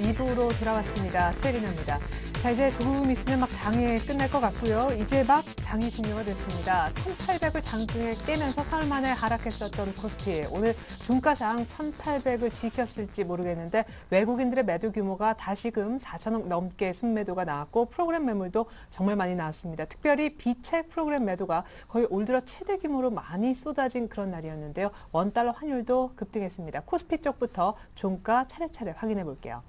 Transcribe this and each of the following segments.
2부로 돌아왔습니다. 최리나입니다. 자, 이제 조금 있으면 막 장이 끝날 것 같고요. 이제 막 장이 종료가 됐습니다. 1800을 장중에 깨면서 사흘 만에 하락했었던 코스피. 오늘 종가상 1800을 지켰을지 모르겠는데 외국인들의 매도 규모가 다시금 4천억 넘게 순매도가 나왔고 프로그램 매물도 정말 많이 나왔습니다. 특별히 비책 프로그램 매도가 거의 올 들어 최대 규모로 많이 쏟아진 그런 날이었는데요. 원달러 환율도 급등했습니다. 코스피 쪽부터 종가 차례차례 확인해 볼게요.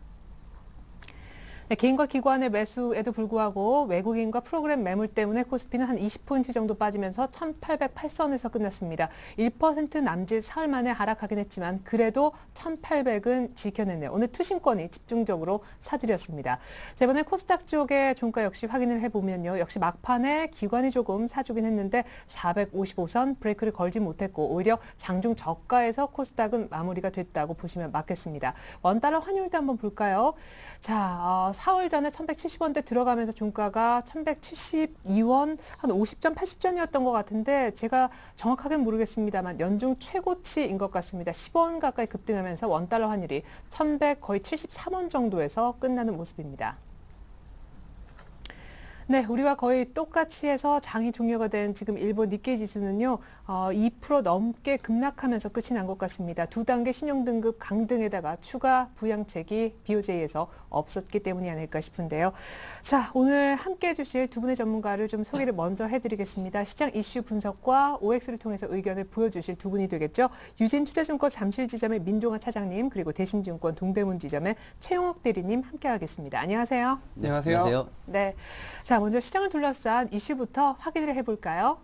네, 개인과 기관의 매수에도 불구하고 외국인과 프로그램 매물 때문에 코스피는 한 20포인트 정도 빠지면서 1808선에서 끝났습니다. 1% 남짓 사흘 만에 하락하긴 했지만 그래도 1800은 지켜냈네요. 오늘 투신권이 집중적으로 사들였습니다. 자, 이번에 코스닥 쪽의 종가 역시 확인을 해보면요. 역시 막판에 기관이 조금 사주긴 했는데 455선 브레이크를 걸지 못했고 오히려 장중 저가에서 코스닥은 마무리가 됐다고 보시면 맞겠습니다. 원달러 환율도 한번 볼까요? 자, 사흘 전에 1170원대 들어가면서 종가가 1172원, 한 50전, 80전이었던 것 같은데 제가 정확하게는 모르겠습니다만 연중 최고치인 것 같습니다. 10원 가까이 급등하면서 원달러 환율이 1100 거의 73원 정도에서 끝나는 모습입니다. 네, 우리와 거의 똑같이 해서 장이 종료가 된 지금 일본 니케이 지수는요, 2% 넘게 급락하면서 끝이 난 것 같습니다. 두 단계 신용등급 강등에다가 추가 부양책이 BOJ에서 없었기 때문이 아닐까 싶은데요. 자, 오늘 함께 해주실 두 분의 전문가를 좀 소개를 먼저 해드리겠습니다. 시장 이슈 분석과 OX를 통해서 의견을 보여주실 두 분이 되겠죠. 유진투자증권 잠실지점의 민종환 차장님, 그리고 대신증권 동대문 지점의 최용욱 대리님 함께하겠습니다. 안녕하세요. 네, 안녕하세요. 네. 자, 먼저 시장을 둘러싼 이슈부터 확인을 해볼까요?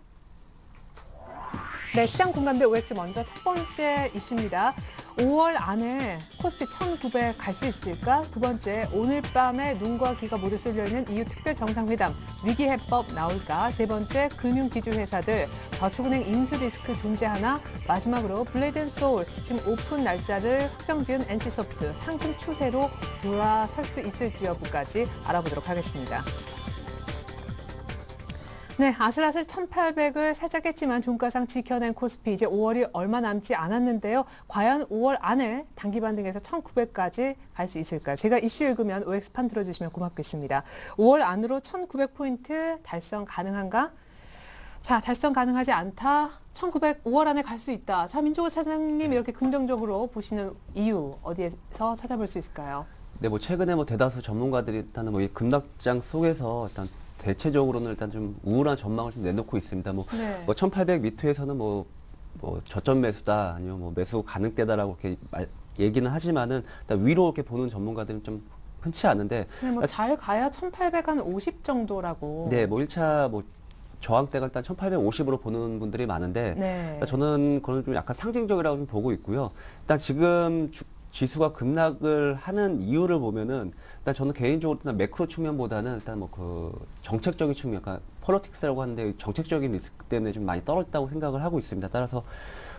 네, 시장 공감대 OX 먼저 첫 번째 이슈입니다. 5월 안에 코스피 1900 갈 수 있을까? 두 번째, 오늘 밤에 눈과 귀가 모두 쏠려있는 EU 특별 정상회담, 위기해법 나올까? 세 번째, 금융지주회사들, 저축은행 인수 리스크 존재하나? 마지막으로 블레이드앤소울, 지금 오픈 날짜를 확정지은 NC소프트, 상승 추세로 돌아설 수 있을지 여부까지 알아보도록 하겠습니다. 네, 아슬아슬 1800을 살짝 깼지만 종가상 지켜낸 코스피 이제 5월이 얼마 남지 않았는데요. 과연 5월 안에 단기 반등해서 1900까지 갈 수 있을까요? 제가 이슈 읽으면 OX판 들어주시면 고맙겠습니다. 5월 안으로 1900포인트 달성 가능한가? 자, 달성 가능하지 않다. 1900 5월 안에 갈 수 있다. 자, 민종환 차장님 이렇게 긍정적으로 보시는 이유 어디에서 찾아볼 수 있을까요? 네, 뭐 최근에 뭐 대다수 전문가들이 일단은 뭐 이 급락장 속에서 일단 대체적으로는 일단 좀 우울한 전망을 좀 내놓고 있습니다. 뭐, 네. 1800 미터에서는 뭐 저점 매수다 아니면 뭐 매수 가능대다라고 이렇게 얘기는 하지만은 일단 위로 이렇게 보는 전문가들은 좀 흔치 않은데. 뭐 잘 가야 1800 한 50 정도라고. 네, 뭐 1차 뭐 저항대가 일단 1850으로 보는 분들이 많은데. 네. 저는 그건 좀 약간 상징적이라고 좀 보고 있고요. 일단 지금 지수가 급락을 하는 이유를 보면은 일단 저는 개인적으로 일단 매크로 측면보다는 일단 뭐 그 정책적인 측면, 그러니까 폴리틱스라고 하는데 정책적인 리스크 때문에 좀 많이 떨어졌다고 생각을 하고 있습니다. 따라서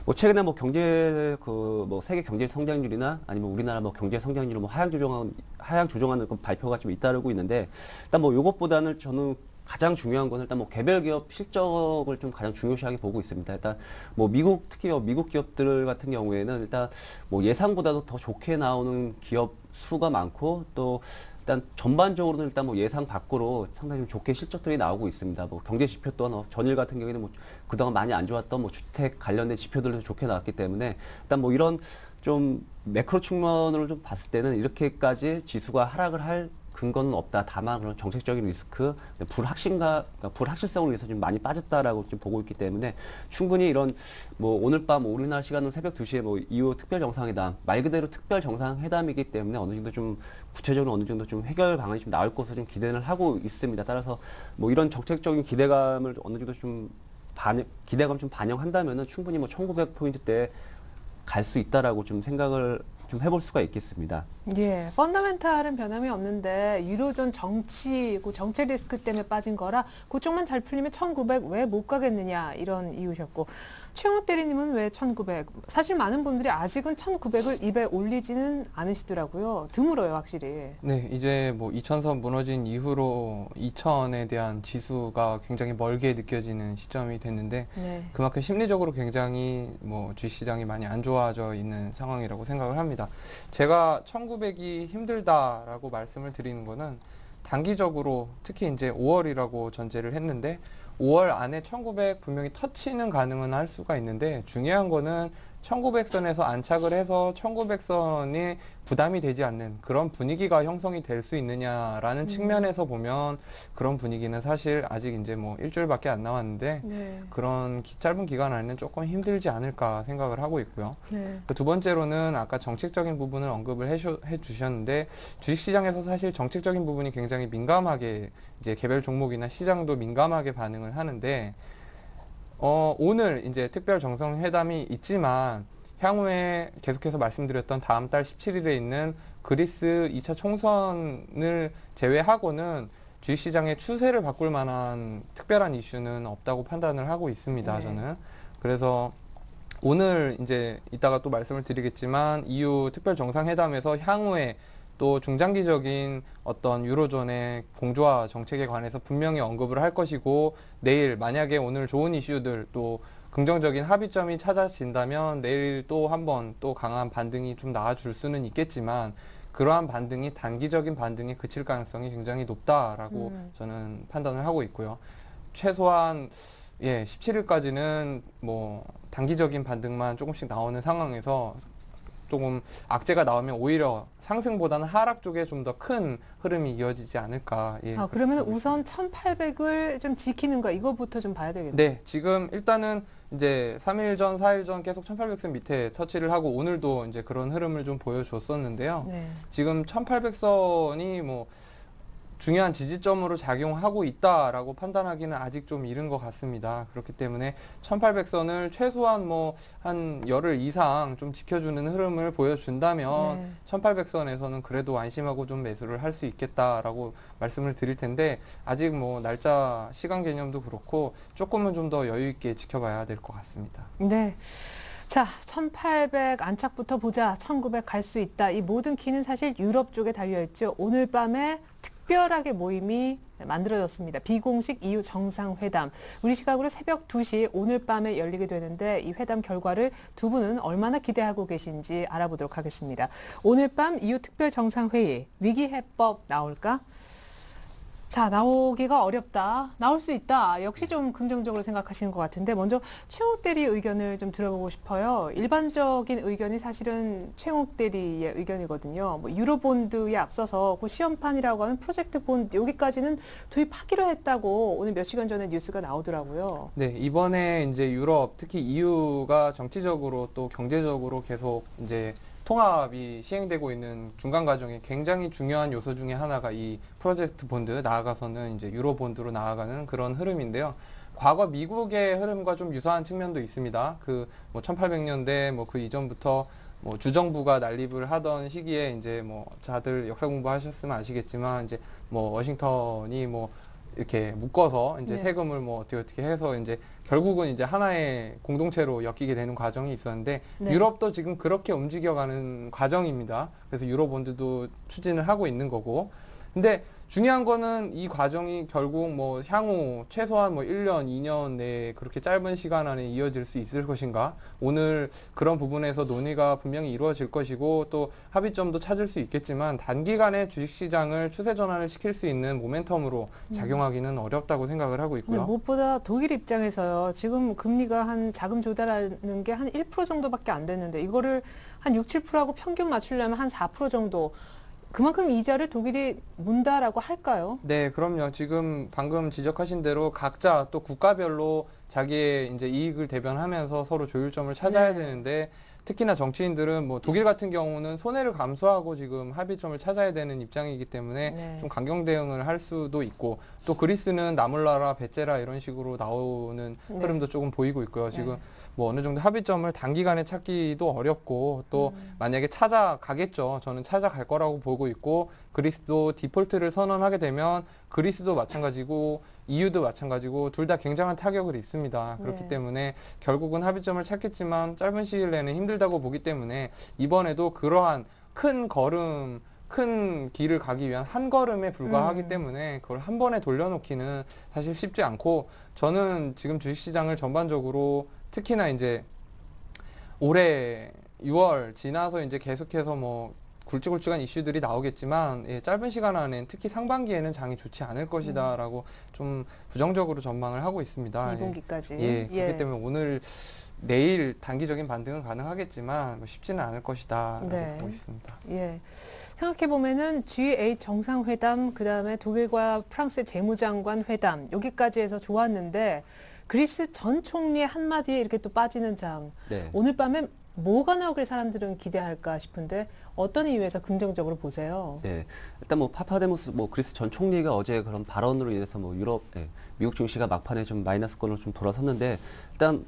뭐 최근에 뭐 경제 뭐 세계 경제 성장률이나 아니면 우리나라 뭐 경제 성장률을 뭐 하향 조정하는 그 발표가 좀 잇따르고 있는데 일단 뭐 요것보다는 저는 가장 중요한 거는 일단 뭐 개별 기업 실적을 좀 가장 중요시하게 보고 있습니다. 일단 뭐 특히 미국 기업들 같은 경우에는 일단 뭐 예상보다도 더 좋게 나오는 기업 수가 많고 또 일단 전반적으로는 일단 뭐 예상 밖으로 상당히 좀 좋게 실적들이 나오고 있습니다. 뭐 경제 지표 또한 전일 같은 경우에는 뭐 그동안 많이 안 좋았던 뭐 주택 관련된 지표들도 좋게 나왔기 때문에 일단 뭐 이런 좀 매크로 측면으로 좀 봤을 때는 이렇게까지 지수가 하락을 할 근거는 없다. 다만 그런 정책적인 리스크, 그러니까 불확실성을 위해서 좀 많이 빠졌다라고 좀 보고 있기 때문에 충분히 이런 뭐 오늘 밤 우리나라 시간으로 새벽 2시에 뭐 EU 특별 정상회담, 말 그대로 특별 정상회담이기 때문에 어느 정도 좀 구체적으로 어느 정도 좀 해결 방안이 좀 나올 것으로 좀 기대를 하고 있습니다. 따라서 뭐 이런 정책적인 기대감을 어느 정도 좀 기대감 좀 반영한다면은 충분히 뭐 1900포인트대 갈 수 있다라고 좀 생각을 좀 해볼 수가 있겠습니다. 예, 펀더멘탈은 변함이 없는데 유로존 정책 리스크 때문에 빠진 거라 그쪽만 잘 풀리면 1900 왜 못 가겠느냐 이런 이유셨고 최영욱 대리님은 왜 1900? 사실 많은 분들이 아직은 1900을 입에 올리지는 않으시더라고요. 드물어요, 확실히. 네, 이제 뭐 2000선 무너진 이후로 2000에 대한 지수가 굉장히 멀게 느껴지는 시점이 됐는데 네. 그만큼 심리적으로 굉장히 뭐 주식시장이 많이 안 좋아져 있는 상황이라고 생각을 합니다. 제가 1900이 힘들다라고 말씀을 드리는 거는 단기적으로 특히 이제 5월이라고 전제를 했는데 5월 안에 1900 분명히 터치는 가능은 할 수가 있는데 중요한 거는 1900선에서 안착을 해서 1900선이 부담이 되지 않는 그런 분위기가 형성이 될 수 있느냐라는 측면에서 보면 그런 분위기는 사실 아직 이제 뭐 일주일밖에 안 남았는데 네. 그런 짧은 기간 안에는 조금 힘들지 않을까 생각을 하고 있고요. 네. 두 번째로는 아까 정책적인 부분을 언급을 해 주셨는데 주식시장에서 사실 정책적인 부분이 굉장히 민감하게 이제 개별 종목이나 시장도 민감하게 반응을 하는데 오늘 이제 특별 정상회담이 있지만 향후에 계속해서 말씀드렸던 다음 달 17일에 있는 그리스 2차 총선을 제외하고는 주식시장의 추세를 바꿀 만한 특별한 이슈는 없다고 판단을 하고 있습니다. 네. 저는. 그래서 오늘 이제 이따가 또 말씀을 드리겠지만 EU 특별 정상회담에서 향후에 또 중장기적인 어떤 유로존의 공조화 정책에 관해서 분명히 언급을 할 것이고 내일 만약에 오늘 좋은 이슈들 또 긍정적인 합의점이 찾아진다면 내일 또 한번 또 강한 반등이 좀 나와줄 수는 있겠지만 그러한 반등이 단기적인 반등에 그칠 가능성이 굉장히 높다라고 저는 판단을 하고 있고요. 최소한 17일까지는 뭐 단기적인 반등만 조금씩 나오는 상황에서 조금 악재가 나오면 오히려 상승보다는 하락 쪽에 좀 더 큰 흐름이 이어지지 않을까. 예, 그러면 우선 1800을 좀 지키는 거 이거부터 좀 봐야 되겠네요. 네, 지금 일단은 이제 3일 전, 4일 전 계속 1800선 밑에 터치를 하고 오늘도 이제 그런 흐름을 좀 보여줬었는데요. 네. 지금 1800선이 뭐 중요한 지지점으로 작용하고 있다라고 판단하기는 아직 좀 이른 것 같습니다. 그렇기 때문에 1800선을 최소한 뭐 한 열흘 이상 좀 지켜주는 흐름을 보여준다면 네. 1800선에서는 그래도 안심하고 좀 매수를 할 수 있겠다라고 말씀을 드릴 텐데 아직 뭐 날짜 시간 개념도 그렇고 조금은 좀 더 여유 있게 지켜봐야 될 것 같습니다. 네. 자, 1800 안착부터 보자. 1900 갈 수 있다. 이 모든 키는 사실 유럽 쪽에 달려있죠. 오늘 밤에 특별하게 모임이 만들어졌습니다. 비공식 EU 정상회담. 우리 시각으로 새벽 2시 오늘 밤에 열리게 되는데 이 회담 결과를 두 분은 얼마나 기대하고 계신지 알아보도록 하겠습니다. 오늘 밤 EU 특별 정상회의 위기해법 나올까? 자, 나오기가 어렵다. 나올 수 있다. 역시 좀 긍정적으로 생각하시는 것 같은데 먼저 최욱 대리 의견을 좀 들어보고 싶어요. 일반적인 의견이 사실은 최욱 대리의 의견이거든요. 뭐 유로본드에 앞서서 그 시험판이라고 하는 프로젝트 본드 여기까지는 도입하기로 했다고 오늘 몇 시간 전에 뉴스가 나오더라고요. 네, 이번에 이제 유럽, 특히 EU가 정치적으로 또 경제적으로 계속 이제 통합이 시행되고 있는 중간 과정에 굉장히 중요한 요소 중에 하나가 이 프로젝트 본드, 나아가서는 이제 유로 본드로 나아가는 그런 흐름인데요. 과거 미국의 흐름과 좀 유사한 측면도 있습니다. 그 뭐 1800년대 뭐 그 이전부터 뭐 주정부가 난립을 하던 시기에 이제 뭐 다들 역사 공부하셨으면 아시겠지만 이제 뭐 워싱턴이 뭐 이렇게 묶어서 이제 네. 세금을 뭐 어떻게 해서 이제 결국은 이제 하나의 공동체로 엮이게 되는 과정이 있었는데 네. 유럽도 지금 그렇게 움직여가는 과정입니다. 그래서 유로본드도 추진을 하고 있는 거고. 근데 중요한 거는 이 과정이 결국 뭐 향후 최소한 뭐 1년, 2년 내에 그렇게 짧은 시간 안에 이어질 수 있을 것인가? 오늘 그런 부분에서 논의가 분명히 이루어질 것이고 또 합의점도 찾을 수 있겠지만 단기간에 주식시장을 추세 전환을 시킬 수 있는 모멘텀으로 작용하기는 어렵다고 생각을 하고 근데 있고요. 무엇보다 독일 입장에서요. 지금 금리가 한 자금 조달하는 게 한 1% 정도밖에 안 됐는데 이거를 한 6, 7%하고 평균 맞추려면 한 4% 정도. 그만큼 이자를 독일이 문다라고 할까요? 네, 그럼요. 지금 방금 지적하신 대로 각자 또 국가별로 자기의 이제 이익을 대변하면서 서로 조율점을 찾아야 네. 되는데 특히나 정치인들은 뭐 독일 같은 경우는 손해를 감수하고 지금 합의점을 찾아야 되는 입장이기 때문에 네. 좀 강경 대응을 할 수도 있고 또 그리스는 나몰라라 베째라 이런 식으로 나오는 네. 흐름도 조금 보이고 있고요. 네. 지금 뭐 어느 정도 합의점을 단기간에 찾기도 어렵고 또 만약에 찾아가겠죠. 저는 찾아갈 거라고 보고 있고 그리스도 디폴트를 선언하게 되면 그리스도 마찬가지고 EU도 마찬가지고 둘 다 굉장한 타격을 입습니다. 그렇기 네. 때문에 결국은 합의점을 찾겠지만 짧은 시일 내는 힘들다고 보기 때문에 이번에도 그러한 큰 걸음, 큰 길을 가기 위한 한 걸음에 불과하기 때문에 그걸 한 번에 돌려놓기는 사실 쉽지 않고 저는 지금 주식시장을 전반적으로 특히나 이제 올해 6월 지나서 이제 계속해서 뭐 굵직굵직한 이슈들이 나오겠지만 짧은 시간 안에 특히 상반기에는 장이 좋지 않을 것이다라고 좀 부정적으로 전망을 하고 있습니다. 2분기까지. 그렇기 때문에 오늘 내일 단기적인 반등은 가능하겠지만 뭐 쉽지는 않을 것이다라고 네. 보고 있습니다. 예. 생각해 보면은 G8 정상회담, 그다음에 독일과 프랑스 재무장관 회담 여기까지 해서 좋았는데 그리스 전 총리의 한마디에 이렇게 또 빠지는 장. 네. 오늘 밤에 뭐가 나오길 사람들은 기대할까 싶은데 어떤 이유에서 긍정적으로 보세요? 네, 일단 뭐 파파데모스 뭐 그리스 전 총리가 어제 그런 발언으로 인해서 뭐 유럽, 미국 증시가 막판에 좀 마이너스권으로 좀 돌아섰는데 일단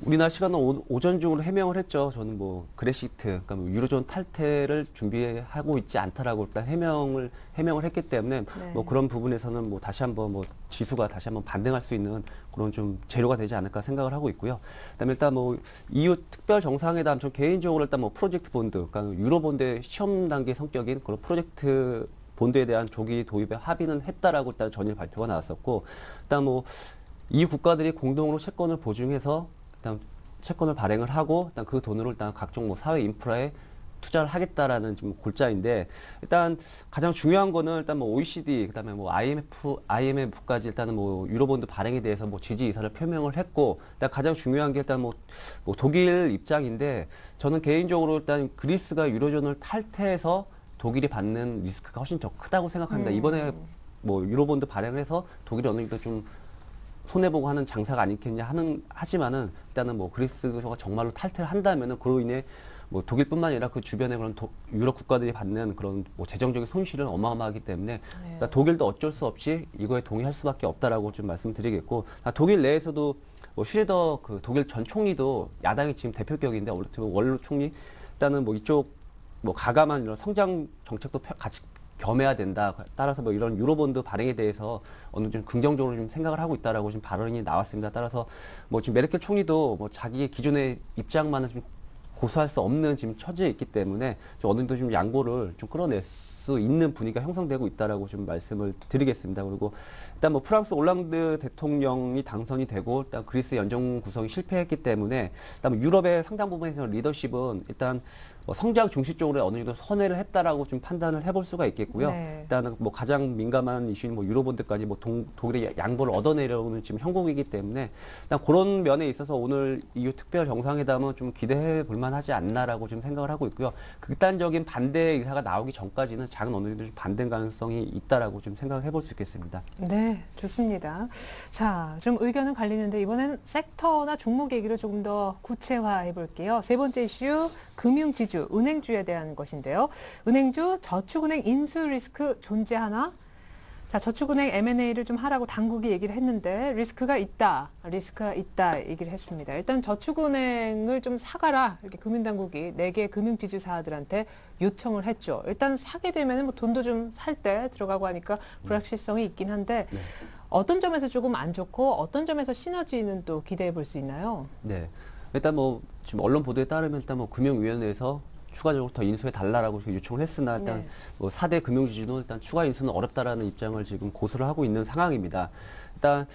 우리나라 시간은 오전 중으로 해명을 했죠. 저는 뭐 그레시트, 그러니까 뭐 유로존 탈퇴를 준비하고 있지 않다라고 일단 해명을 했기 때문에 네. 뭐 그런 부분에서는 뭐 다시 한번 뭐 지수가 다시 한번 반등할 수 있는 그런 좀 재료가 되지 않을까 생각을 하고 있고요. 그다음에 일단 뭐 EU 특별 정상회담, 저 개인적으로 일단 뭐 프로젝트 본드, 그러니까 유로 본드의 시험 단계 성격인 그런 프로젝트 본드에 대한 조기 도입에 합의는 했다라고 일단 전일 발표가 나왔었고, 일단 뭐 EU 국가들이 공동으로 채권을 보증해서 일단 채권을 발행을 하고 일단 그 돈으로 일단 각종 뭐 사회 인프라에 투자를 하겠다라는 지금 골자인데, 일단 가장 중요한 거는 일단 뭐 OECD, 그다음에 뭐 IMF까지 일단은 뭐 유로본드 발행에 대해서 뭐 지지 의사를 표명을 했고, 일단 가장 중요한 게 일단 뭐 독일 입장인데, 저는 개인적으로 일단 그리스가 유로존을 탈퇴해서 독일이 받는 리스크가 훨씬 더 크다고 생각합니다. 이번에 뭐 유로본드 발행을 해서 독일이 어느 정도 좀 손해보고 하는 장사가 아니겠냐 하지만은 일단은 뭐 그리스가 정말로 탈퇴를 한다면은 그로 인해 뭐 독일뿐만 아니라 그 주변의 그런 유럽 국가들이 받는 그런 뭐 재정적인 손실은 어마어마하기 때문에 그러니까 독일도 어쩔 수 없이 이거에 동의할 수밖에 없다라고 좀 말씀드리겠고, 독일 내에서도 뭐 슈레더 그 독일 전 총리도 야당이 지금 대표격인데 원로 총리 일단은 뭐 이쪽 뭐 가감한 이런 성장 정책도 같이 겸해야 된다. 따라서 뭐 이런 유로본드 발행에 대해서 어느 정도 긍정적으로 좀 생각을 하고 있다라고 지금 발언이 나왔습니다. 따라서 뭐 지금 메르켈 총리도 뭐 자기의 기존의 입장만은 좀 고수할 수 없는 지금 처지에 있기 때문에 좀 어느 정도 좀 양보를 좀 끌어낼 수 있는 분위기가 형성되고 있다라고 좀 말씀을 드리겠습니다. 그리고 일단 뭐 프랑스 올랑드 대통령이 당선이 되고 일단 그리스 연정 구성이 실패했기 때문에 일단 뭐 유럽의 상당 부분에서 리더십은 일단 뭐 성장 중시 쪽으로 어느 정도 선회를 했다라고 좀 판단을 해볼 수가 있겠고요. 네. 일단은 뭐 가장 민감한 이슈인 뭐 유로본드까지 뭐 독일의 양보를 얻어내려는 지금 형국이기 때문에 일단 그런 면에 있어서 오늘 EU 특별 정상회담은 좀 기대해 볼 만하지 않나라고 좀 생각을 하고 있고요. 극단적인 반대 의사가 나오기 전까지는 작은 어느 정도 좀 반대 가능성이 있다라고 좀 생각을 해볼 수 있겠습니다. 네, 좋습니다. 자, 좀 의견은 갈리는데 이번엔 섹터나 종목 얘기를 조금 더 구체화해 볼게요. 세 번째 이슈, 금융지주, 은행주에 대한 것인데요. 은행주, 저축은행 인수 리스크 존재하나? 자, 저축은행 M&A를 좀 하라고 당국이 얘기를 했는데 리스크가 있다 얘기를 했습니다. 일단 저축은행을 좀 사가라 이렇게 금융당국이 4개 금융지주사들한테 요청을 했죠. 일단 사게 되면 뭐 돈도 좀 살 때 들어가고 하니까 불확실성이 있긴 한데 어떤 점에서 조금 안 좋고 어떤 점에서 시너지는 또 기대해 볼 수 있나요? 네. 일단 뭐 지금 언론 보도에 따르면 일단 뭐 금융위원회에서 추가적으로 더 인수해 달라라고 요청을 했으나 일단 뭐 4대 금융지주는 일단 추가 인수는 어렵다라는 입장을 지금 고수를 하고 있는 상황입니다. 일단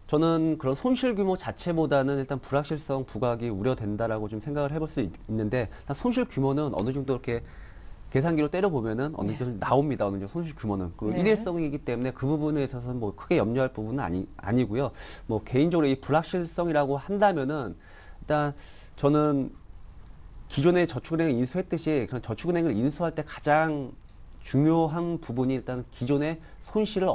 저는 그런 손실 규모 자체보다는 일단 불확실성 부각이 우려된다라고 좀 생각을 해볼 수 있는데, 일단 손실 규모는 어느 정도 이렇게 계산기로 때려보면은 어느 정도 나옵니다. 어느 정도 손실 규모는. 그리고 일회성이기 때문에 그 부분에 있어서는 뭐 크게 염려할 부분은 아니고요. 뭐 개인적으로 이 불확실성이라고 한다면은 일단 저는 기존의 저축은행을 인수했듯이 그런 저축은행을 인수할 때 가장 중요한 부분이 일단 기존의 손실을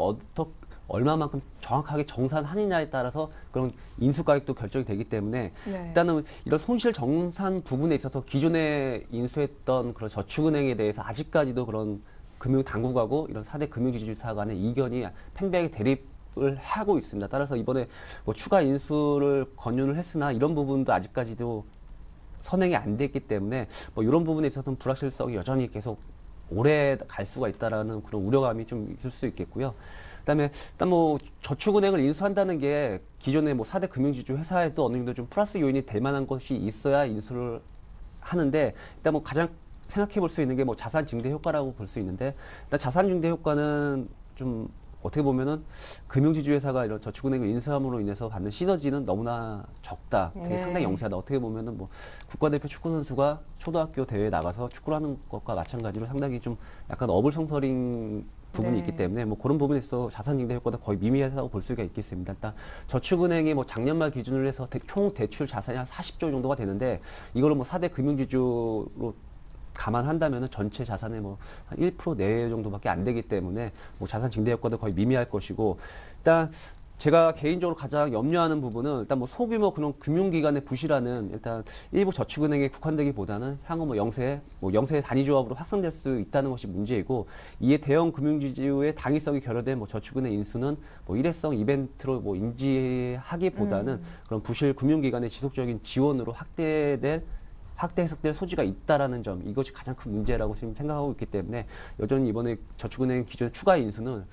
얼마만큼 정확하게 정산하느냐에 따라서 그런 인수가액도 결정이 되기 때문에 일단은 이런 손실 정산 부분에 있어서 기존에 인수했던 그런 저축은행에 대해서 아직까지도 그런 금융당국하고 이런 4대 금융지주사 간의 이견이 팽배하게 대립을 하고 있습니다. 따라서 이번에 뭐 추가 인수를 권유를 했으나 이런 부분도 아직까지도 선행이 안 됐기 때문에 뭐 이런 부분에 있어서는 불확실성이 여전히 계속 오래 갈 수가 있다라는 그런 우려감이 좀 있을 수 있겠고요. 그다음에 일단 뭐 저축은행을 인수한다는 게 기존의 뭐 4대 금융지주 회사에도 어느 정도 좀 플러스 요인이 될 만한 것이 있어야 인수를 하는데, 일단 뭐 가장 생각해 볼 수 있는 게 뭐 자산 증대 효과라고 볼 수 있는데, 일단 자산 증대 효과는 좀 어떻게 보면은 금융지주 회사가 이런 저축은행을 인수함으로 인해서 받는 시너지는 너무나 적다. 되게 네. 상당히 영세하다. 어떻게 보면은 뭐 국가대표 축구 선수가 초등학교 대회에 나가서 축구를 하는 것과 마찬가지로 상당히 좀 약간 어불성설인 부분이 네. 있기 때문에 뭐 그런 부분에서 자산증대 효과가 거의 미미하다고 볼 수가 있겠습니다. 일단 저축은행이 뭐 작년 말 기준으로 해서 총 대출 자산이 한 40조 정도가 되는데, 이거를 뭐 4대 금융지주로 감안한다면은 전체 자산의 뭐 한 1% 내외 정도밖에 안 되기 때문에 뭐 자산 증대 효과도 거의 미미할 것이고, 일단 제가 개인적으로 가장 염려하는 부분은 일단 뭐 소규모 그런 금융기관의 부실화는 일단 일부 저축은행에 국한되기보다는 향후 뭐 영세 단위조합으로 확산될 수 있다는 것이 문제이고, 이에 대형 금융지주의 당위성이 결여된 뭐 저축은행 인수는 뭐 일회성 이벤트로 뭐 인지하기보다는 그런 부실 금융기관의 지속적인 지원으로 확대 해석될 소지가 있다라는 점, 이것이 가장 큰 문제라고 지금 생각하고 있기 때문에 여전히 이번에 저축은행 기존 추가 인수는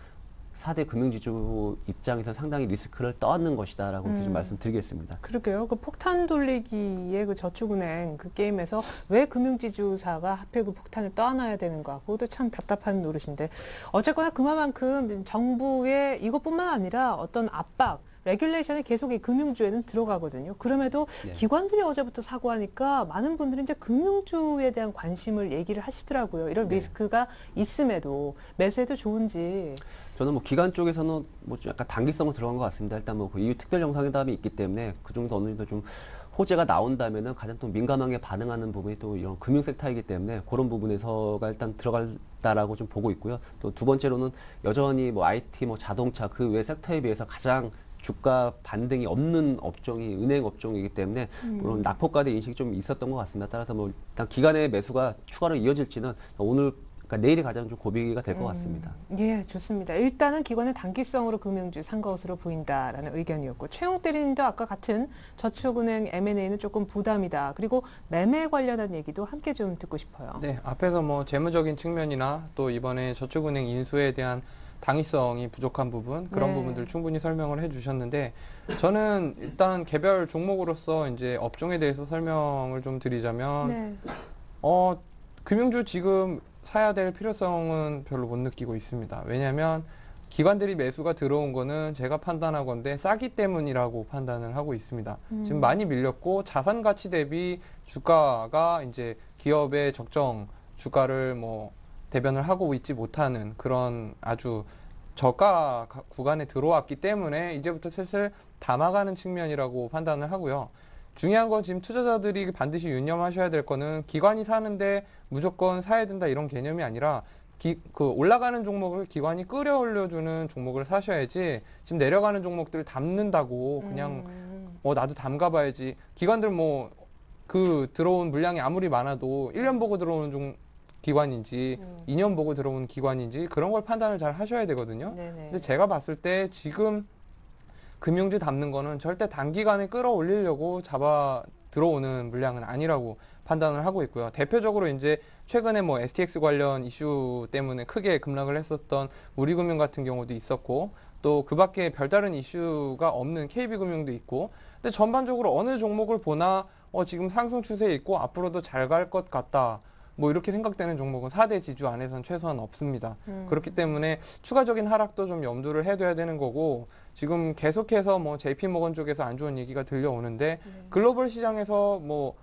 4대 금융지주 입장에서 상당히 리스크를 떠안는 것이다라고 이렇게 좀 말씀드리겠습니다. 그러게요. 그 폭탄 돌리기의 그 저축은행 그 게임에서 왜 금융지주사가 하필 그 폭탄을 떠안아야 되는가? 그것도 참 답답한 노릇인데, 어쨌거나 그만큼 정부의 이것뿐만 아니라 어떤 압박, 레귤레이션이 계속 이 금융주에는 들어가거든요. 그럼에도 네. 기관들이 어제부터 사고하니까 많은 분들이 이제 금융주에 대한 관심을 얘기를 하시더라고요. 이런 네. 리스크가 있음에도 매수해도 좋은지. 저는 뭐 기관 쪽에서는 뭐 좀 약간 단기성을 들어간 것 같습니다. 일단 뭐 그 EU 특별 정상회담이 있기 때문에 그 정도 어느 정도 좀 호재가 나온다면은 가장 또 민감하게 반응하는 부분이 또 이런 금융 섹터이기 때문에 그런 부분에서가 일단 들어갈다라고 좀 보고 있고요. 또 두 번째로는 여전히 뭐 IT, 뭐 자동차 그 외 섹터에 비해서 가장 주가 반등이 없는 업종이 은행 업종이기 때문에 물론 낙폭과대 인식이 좀 있었던 것 같습니다. 따라서 뭐 일단 기관의 매수가 추가로 이어질지는 오늘 그러니까 내일이 가장 좀 고비가 될 것 같습니다. 예, 좋습니다. 일단은 기관은 단기성으로 금융주 산 것으로 보인다라는 의견이었고, 최용 대리님도 아까 같은 저축은행 M&A는 조금 부담이다. 그리고 매매 관련한 얘기도 함께 좀 듣고 싶어요. 네, 앞에서 뭐 재무적인 측면이나 또 이번에 저축은행 인수에 대한 당위성이 부족한 부분, 그런 네. 부분들 충분히 설명을 해주셨는데, 저는 일단 개별 종목으로서 이제 업종에 대해서 설명을 좀 드리자면, 네. 금융주 지금 사야 될 필요성은 별로 못 느끼고 있습니다. 왜냐하면 기관들이 매수가 들어온 거는 제가 판단하건대 싸기 때문이라고 판단을 하고 있습니다. 지금 많이 밀렸고 자산 가치 대비 주가가 이제 기업의 적정 주가를 뭐 대변을 하고 있지 못하는 그런 아주 저가 구간에 들어왔기 때문에 이제부터 슬슬 담아가는 측면이라고 판단을 하고요. 중요한 건 지금 투자자들이 반드시 유념하셔야 될 거는 기관이 사는데 무조건 사야 된다 이런 개념이 아니라 그 올라가는 종목을 기관이 끌어올려주는 종목을 사셔야지, 지금 내려가는 종목들 담는다고 그냥 나도 담가봐야지. 기관들 뭐 그 들어온 물량이 아무리 많아도 1년 보고 들어오는 기관인지 2년 보고 들어온 기관인지 그런 걸 판단을 잘 하셔야 되거든요. 네네. 근데 제가 봤을 때 지금 금융주 담는 거는 절대 단기간에 끌어올리려고 잡아 들어오는 물량은 아니라고 판단을 하고 있고요. 대표적으로 이제 최근에 뭐 STX 관련 이슈 때문에 크게 급락을 했었던 우리금융 같은 경우도 있었고, 또 그 밖에 별다른 이슈가 없는 KB금융도 있고, 근데 전반적으로 어느 종목을 보나 지금 상승 추세에 있고 앞으로도 잘 갈 것 같다, 뭐 이렇게 생각되는 종목은 4대 지주 안에서는 최소한 없습니다. 그렇기 때문에 추가적인 하락도 좀 염두를 해둬야 되는 거고, 지금 계속해서 뭐 JP모건 쪽에서 안 좋은 얘기가 들려오는데 글로벌 시장에서 뭐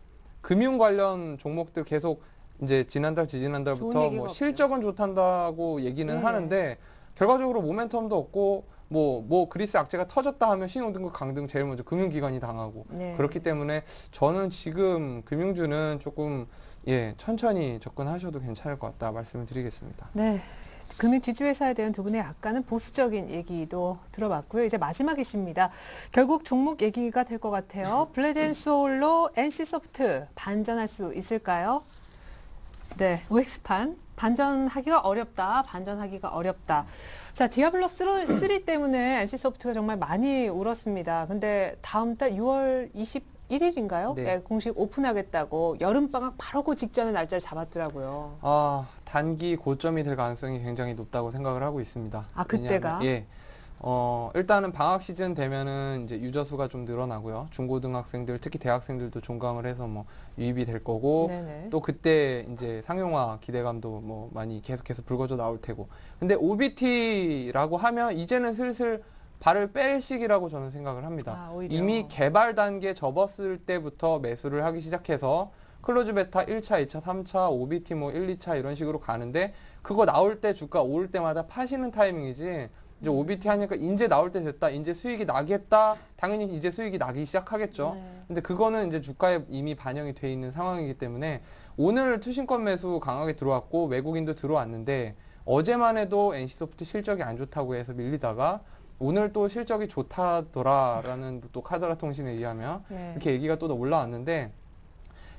금융 관련 종목들 계속 이제 지난달 좋은 지지난달부터 얘기가 뭐 없죠. 실적은 좋단다고 얘기는 네. 하는데 결과적으로 모멘텀도 없고 뭐 그리스 악재가 터졌다 하면 신용등급 강등 제일 먼저 금융기관이 당하고 네. 그렇기 때문에 저는 지금 금융주는 조금 천천히 접근하셔도 괜찮을 것 같다 말씀을 드리겠습니다. 네. 금융지주회사에 대한 두 분의 약간은 보수적인 얘기도 들어봤고요. 이제 마지막 이슈입니다. 결국 종목 얘기가 될 것 같아요. 블레드앤소울로 NC소프트 반전할 수 있을까요? 네, OX판 반전하기가 어렵다. 자, 디아블로 3 때문에 NC소프트가 정말 많이 울었습니다. 근데 다음 달 6월 1일인가요? 네. 네, 공식 오픈하겠다고 여름방학 바로 그 직전에 날짜를 잡았더라고요. 단기 고점이 될 가능성이 굉장히 높다고 생각을 하고 있습니다. 아, 그때가? 왜냐하면, 예. 일단은 방학 시즌 되면은 이제 유저 수가 좀 늘어나고요. 중고등학생들, 특히 대학생들도 종강을 해서 뭐 유입이 될 거고, 네네. 또 그때 이제 상용화 기대감도 뭐 많이 계속해서 불거져 나올 테고. 근데 OBT라고 하면 이제는 슬슬 발을 뺄 시기라고 저는 생각을 합니다. 오히려. 이미 개발 단계 접었을 때부터 매수를 하기 시작해서 클로즈 베타 1차, 2차, 3차, OBT 뭐 1, 2차 이런 식으로 가는데 그거 나올 때 주가 오를 때마다 파시는 타이밍이지 이제 OBT 하니까 이제 나올 때 됐다. 이제 수익이 나겠다. 당연히 이제 수익이 나기 시작하겠죠. 네. 근데 그거는 이제 주가에 이미 반영이 돼 있는 상황이기 때문에 오늘 투신권 매수 강하게 들어왔고 외국인도 들어왔는데 어제만 해도 NC소프트 실적이 안 좋다고 해서 밀리다가 오늘 또 실적이 좋다더라라는 또 카드라 통신에 의하면 네. 이렇게 얘기가 또 올라왔는데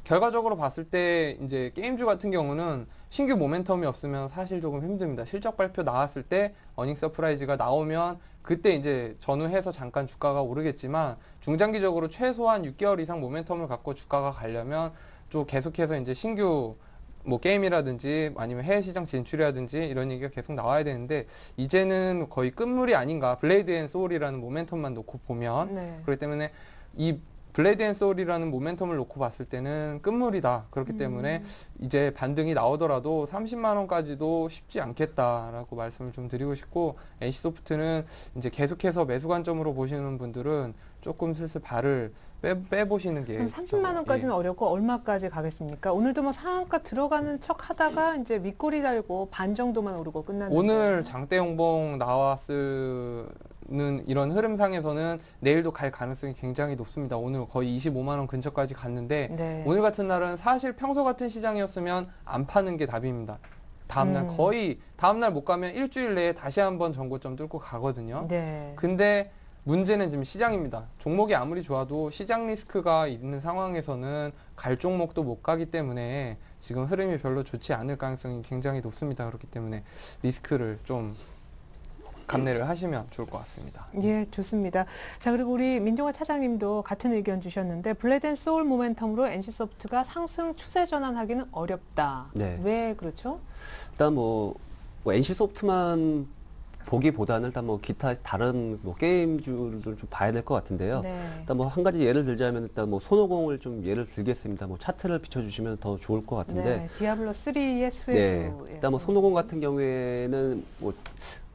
결과적으로 봤을 때 이제 게임주 같은 경우는 신규 모멘텀이 없으면 사실 조금 힘듭니다. 실적 발표 나왔을 때 어닝 서프라이즈가 나오면 그때 이제 전후해서 잠깐 주가가 오르겠지만 중장기적으로 최소한 6개월 이상 모멘텀을 갖고 주가가 가려면 좀 계속해서 이제 신규 뭐 게임이라든지 아니면 해외 시장 진출이라든지 이런 얘기가 계속 나와야 되는데 이제는 거의 끝물이 아닌가. 블레이드 앤 소울이라는 모멘텀만 놓고 보면 네. 그렇기 때문에 이 블레이드 앤 소울이라는 모멘텀을 놓고 봤을 때는 끝물이다. 그렇기 때문에 이제 반등이 나오더라도 30만 원까지도 쉽지 않겠다라고 말씀을 좀 드리고 싶고 NC소프트는 이제 계속해서 매수 관점으로 보시는 분들은 조금 슬슬 발을 빼보시는 게 그럼 30만 원까지는 예. 어렵고 얼마까지 가겠습니까? 오늘도 뭐 상한가 들어가는 척 하다가 이제 윗꼬리 달고 반 정도만 오르고 끝났는데. 오늘 장대 용봉 나왔는 이런 흐름상에서는 내일도 갈 가능성이 굉장히 높습니다. 오늘 거의 25만 원 근처까지 갔는데 네. 오늘 같은 날은 사실 평소 같은 시장이었으면 안 파는 게 답입니다. 다음날 거의 다음날 못 가면 일주일 내에 다시 한번 전고점 뚫고 가거든요. 네. 근데 문제는 지금 시장입니다. 종목이 아무리 좋아도 시장 리스크가 있는 상황에서는 갈 종목도 못 가기 때문에 지금 흐름이 별로 좋지 않을 가능성이 굉장히 높습니다. 그렇기 때문에 리스크를 좀 감내를 하시면 좋을 것 같습니다. 예, 좋습니다. 자, 그리고 우리 민종화 차장님도 같은 의견 주셨는데 블레이드 앤 소울 모멘텀으로 NC소프트가 상승 추세 전환하기는 어렵다. 네. 왜 그렇죠? 일단 뭐 NC소프트만 보기보다는 일단 뭐 기타 다른 뭐 게임주를 좀 봐야 될 것 같은데요. 네. 일단 뭐 한 가지 예를 들자면 일단 뭐 손오공을 좀 예를 들겠습니다. 뭐 차트를 비춰주시면 더 좋을 것 같은데. 네. 디아블로 3의 수혜주. 네. 일단 뭐 손오공 같은 경우에는 뭐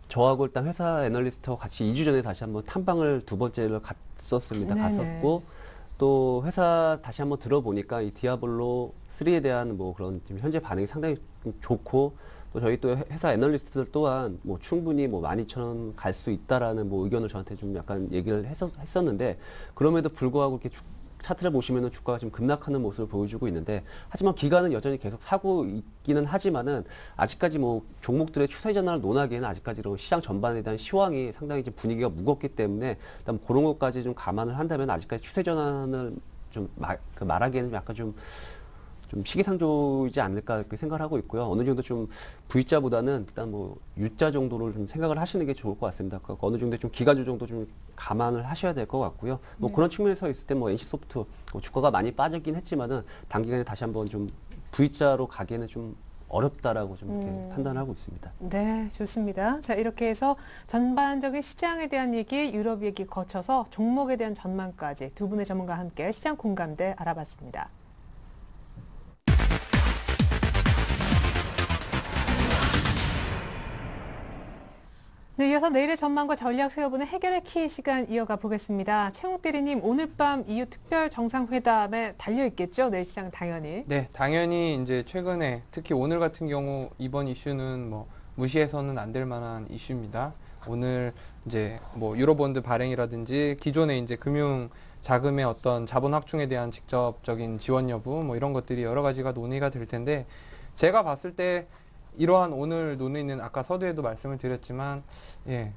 저하고 일단 회사 애널리스트와 같이 2주 전에 다시 한번 탐방을 두 번째를 갔었습니다. 네네. 갔었고 또 회사 다시 한번 들어보니까 이 디아블로 3에 대한 뭐 그런 지금 현재 반응이 상당히 좀 좋고 또 저희 또 회사 애널리스트들 또한 뭐 충분히 뭐 12,000원 갈 수 있다라는 뭐 의견을 저한테 좀 약간 얘기를 했었는데 그럼에도 불구하고 이렇게 차트를 보시면은 주가가 지금 급락하는 모습을 보여주고 있는데 하지만 기간은 여전히 계속 사고 있기는 하지만은 아직까지 뭐 종목들의 추세 전환을 논하기에는 아직까지 이런 시장 전반에 대한 시황이 상당히 지금 분위기가 무겁기 때문에 일단 그런 것까지 좀 감안을 한다면 아직까지 추세 전환을 좀 말하기에는 약간 좀 시기상조이지 않을까 이렇게 생각을 하고 있고요. 어느 정도 좀 V자보다는 일단 뭐 U자 정도로 좀 생각을 하시는 게 좋을 것 같습니다. 어느 정도 좀 기간주 정도 좀 감안을 하셔야 될 것 같고요. 뭐 그런 측면에서 있을 때 뭐 NC소프트 주가가 많이 빠지긴 했지만은 단기간에 다시 한번 좀 V자로 가기에는 좀 어렵다라고 좀 이렇게 판단하고 있습니다. 네, 좋습니다. 자, 이렇게 해서 전반적인 시장에 대한 얘기, 유럽 얘기 거쳐서 종목에 대한 전망까지 두 분의 전문가와 함께 시장 공감대 알아봤습니다. 네, 이어서 내일의 전망과 전략 세워보는 해결의 키 시간 이어가 보겠습니다. 최웅 대리님, 오늘 밤 EU 특별 정상회담에 달려 있겠죠? 내일 시장 당연히. 네, 당연히 이제 최근에 특히 오늘 같은 경우 이번 이슈는 뭐 무시해서는 안 될 만한 이슈입니다. 오늘 이제 뭐 유로본드 발행이라든지 기존의 이제 금융 자금의 어떤 자본 확충에 대한 직접적인 지원 여부 뭐 이런 것들이 여러 가지가 논의가 될 텐데 제가 봤을 때 이러한 오늘 논의는 아까 서두에도 말씀을 드렸지만 예,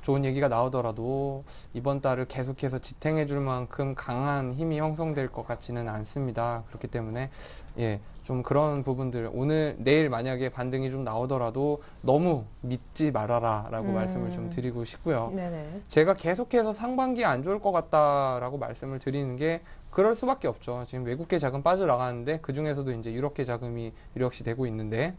좋은 얘기가 나오더라도 이번 달을 계속해서 지탱해 줄 만큼 강한 힘이 형성될 것 같지는 않습니다. 그렇기 때문에 예, 좀 그런 부분들 내일 만약에 반등이 좀 나오더라도 너무 믿지 말아라 라고 말씀을 좀 드리고 싶고요. 네네. 제가 계속해서 상반기에 안 좋을 것 같다라고 말씀을 드리는 게 그럴 수밖에 없죠. 지금 외국계 자금 빠져나가는데 그 중에서도 이제 유럽계 자금이 역시 되고 있는데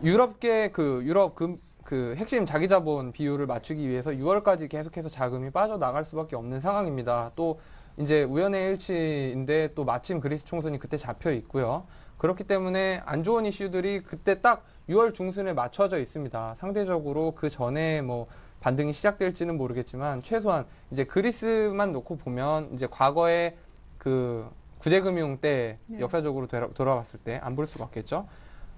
유럽계 그 핵심 자기자본 비율을 맞추기 위해서 6월까지 계속해서 자금이 빠져나갈 수밖에 없는 상황입니다. 또 이제 우연의 일치인데 또 마침 그리스 총선이 그때 잡혀 있고요. 그렇기 때문에 안 좋은 이슈들이 그때 딱 6월 중순에 맞춰져 있습니다. 상대적으로 그 전에 뭐 반등이 시작될지는 모르겠지만 최소한 이제 그리스만 놓고 보면 이제 과거에 그 구제금융 때 네. 역사적으로 돌아봤을 때 안 볼 수가 없겠죠.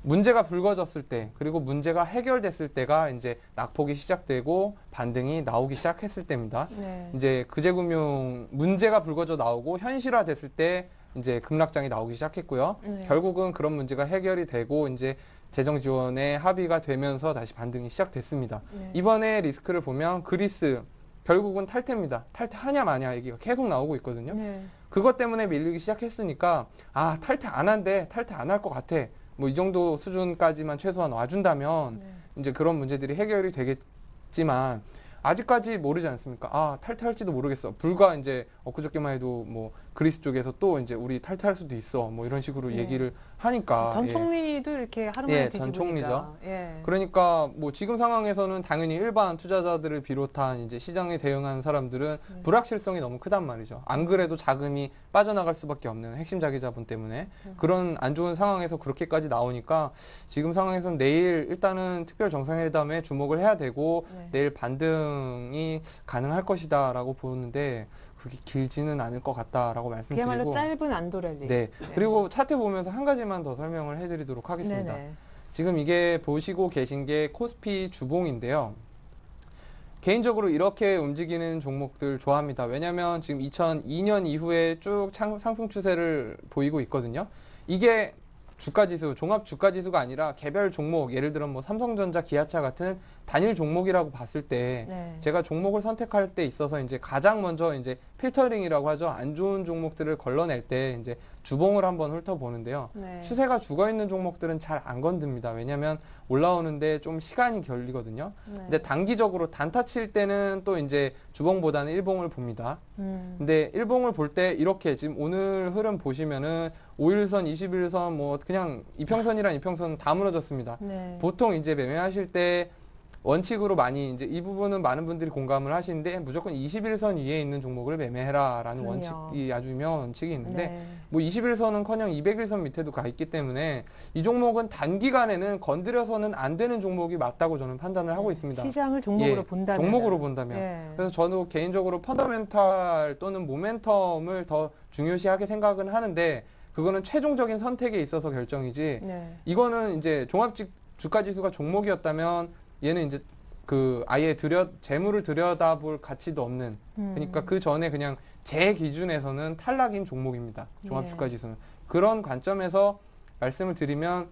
문제가 불거졌을 때 그리고 문제가 해결됐을 때가 이제 낙폭이 시작되고 반등이 나오기 시작했을 때입니다. 네. 이제 구제금융 문제가 불거져 나오고 현실화됐을 때 이제 급락장이 나오기 시작했고요. 네. 결국은 그런 문제가 해결이 되고 이제 재정 지원에 합의가 되면서 다시 반등이 시작됐습니다. 네. 이번에 리스크를 보면 그리스 결국은 탈퇴입니다. 탈퇴하냐 마냐 얘기가 계속 나오고 있거든요. 네. 그것 때문에 밀리기 시작했으니까 아 탈퇴 안 한대, 탈퇴 안 할 것 같아. 뭐 이 정도 수준까지만 최소한 와준다면 네. 이제 그런 문제들이 해결이 되겠지만 아직까지 모르지 않습니까? 아 탈퇴할지도 모르겠어. 불과 이제 엊그저께만 해도 뭐 그리스 쪽에서 또 이제 우리 탈퇴할 수도 있어. 뭐 이런 식으로 네. 얘기를 하니까 전 예. 총리도 이렇게 하루 만에 예, 뒤집으니까. 전 총리죠. 예. 그러니까 뭐 지금 상황에서는 당연히 일반 투자자들을 비롯한 이제 시장에 대응하는 사람들은 불확실성이 너무 크단 말이죠. 안 그래도 자금이 빠져나갈 수밖에 없는 핵심 자기자본 때문에 그런 안 좋은 상황에서 그렇게까지 나오니까 지금 상황에서는 내일 일단은 특별 정상회담에 주목을 해야 되고 네. 내일 반등이 가능할 것이다라고 보는데 그게 길지는 않을 것 같다라고 그야말로 말씀드리고 짧은 안도랠리. 네. 그리고 차트 보면서 한 가지만 더 설명을 해드리도록 하겠습니다. 네네. 지금 이게 보시고 계신 게 코스피 주봉인데요. 개인적으로 이렇게 움직이는 종목들 좋아합니다. 왜냐하면 지금 2002년 이후에 쭉 상승 추세를 보이고 있거든요. 이게 주가지수, 종합 주가지수가 아니라 개별 종목, 예를 들어 뭐 삼성전자, 기아차 같은 단일 종목이라고 봤을 때 네. 제가 종목을 선택할 때 있어서 이제 가장 먼저 이제 필터링이라고 하죠. 안 좋은 종목들을 걸러낼 때 이제 주봉을 한번 훑어보는데요. 네. 추세가 죽어 있는 종목들은 잘 안 건듭니다. 왜냐하면 올라오는데 좀 시간이 걸리거든요. 네. 근데 단기적으로 단타 칠 때는 또 이제 주봉보다는 일봉을 봅니다. 근데 일봉을 볼 때 이렇게 지금 오늘 흐름 보시면은 5일선, 21선 뭐 그냥 이평선이랑 이평선 다 무너졌습니다. 네. 보통 이제 매매하실 때 원칙으로 많이 이제 이 부분은 많은 분들이 공감을 하시는데 무조건 21선 위에 있는 종목을 매매해라라는 그럼요. 원칙이 아주 유명한 원칙이 있는데 네. 뭐 21선은커녕 200일선 밑에도 가 있기 때문에 이 종목은 단기간에는 건드려서는 안 되는 종목이 맞다고 저는 판단을 하고 있습니다. 시장을 종목으로 예, 본다면. 종목으로 본다면. 예. 그래서 저도 개인적으로 펀더멘탈 또는 모멘텀을 더 중요시하게 생각은 하는데 그거는 최종적인 선택에 있어서 결정이지 네. 이거는 이제 종합 주가지수가 종목이었다면 얘는 이제 그 아예 재물을 들여다볼 가치도 없는 그러니까 그 전에 그냥 제 기준에서는 탈락인 종목입니다. 종합 네. 주가지수는. 그런 관점에서 말씀을 드리면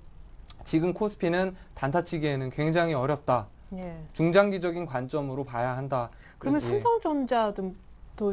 지금 코스피는 단타치기에는 굉장히 어렵다. 예. 중장기적인 관점으로 봐야 한다. 그러면 예. 삼성전자도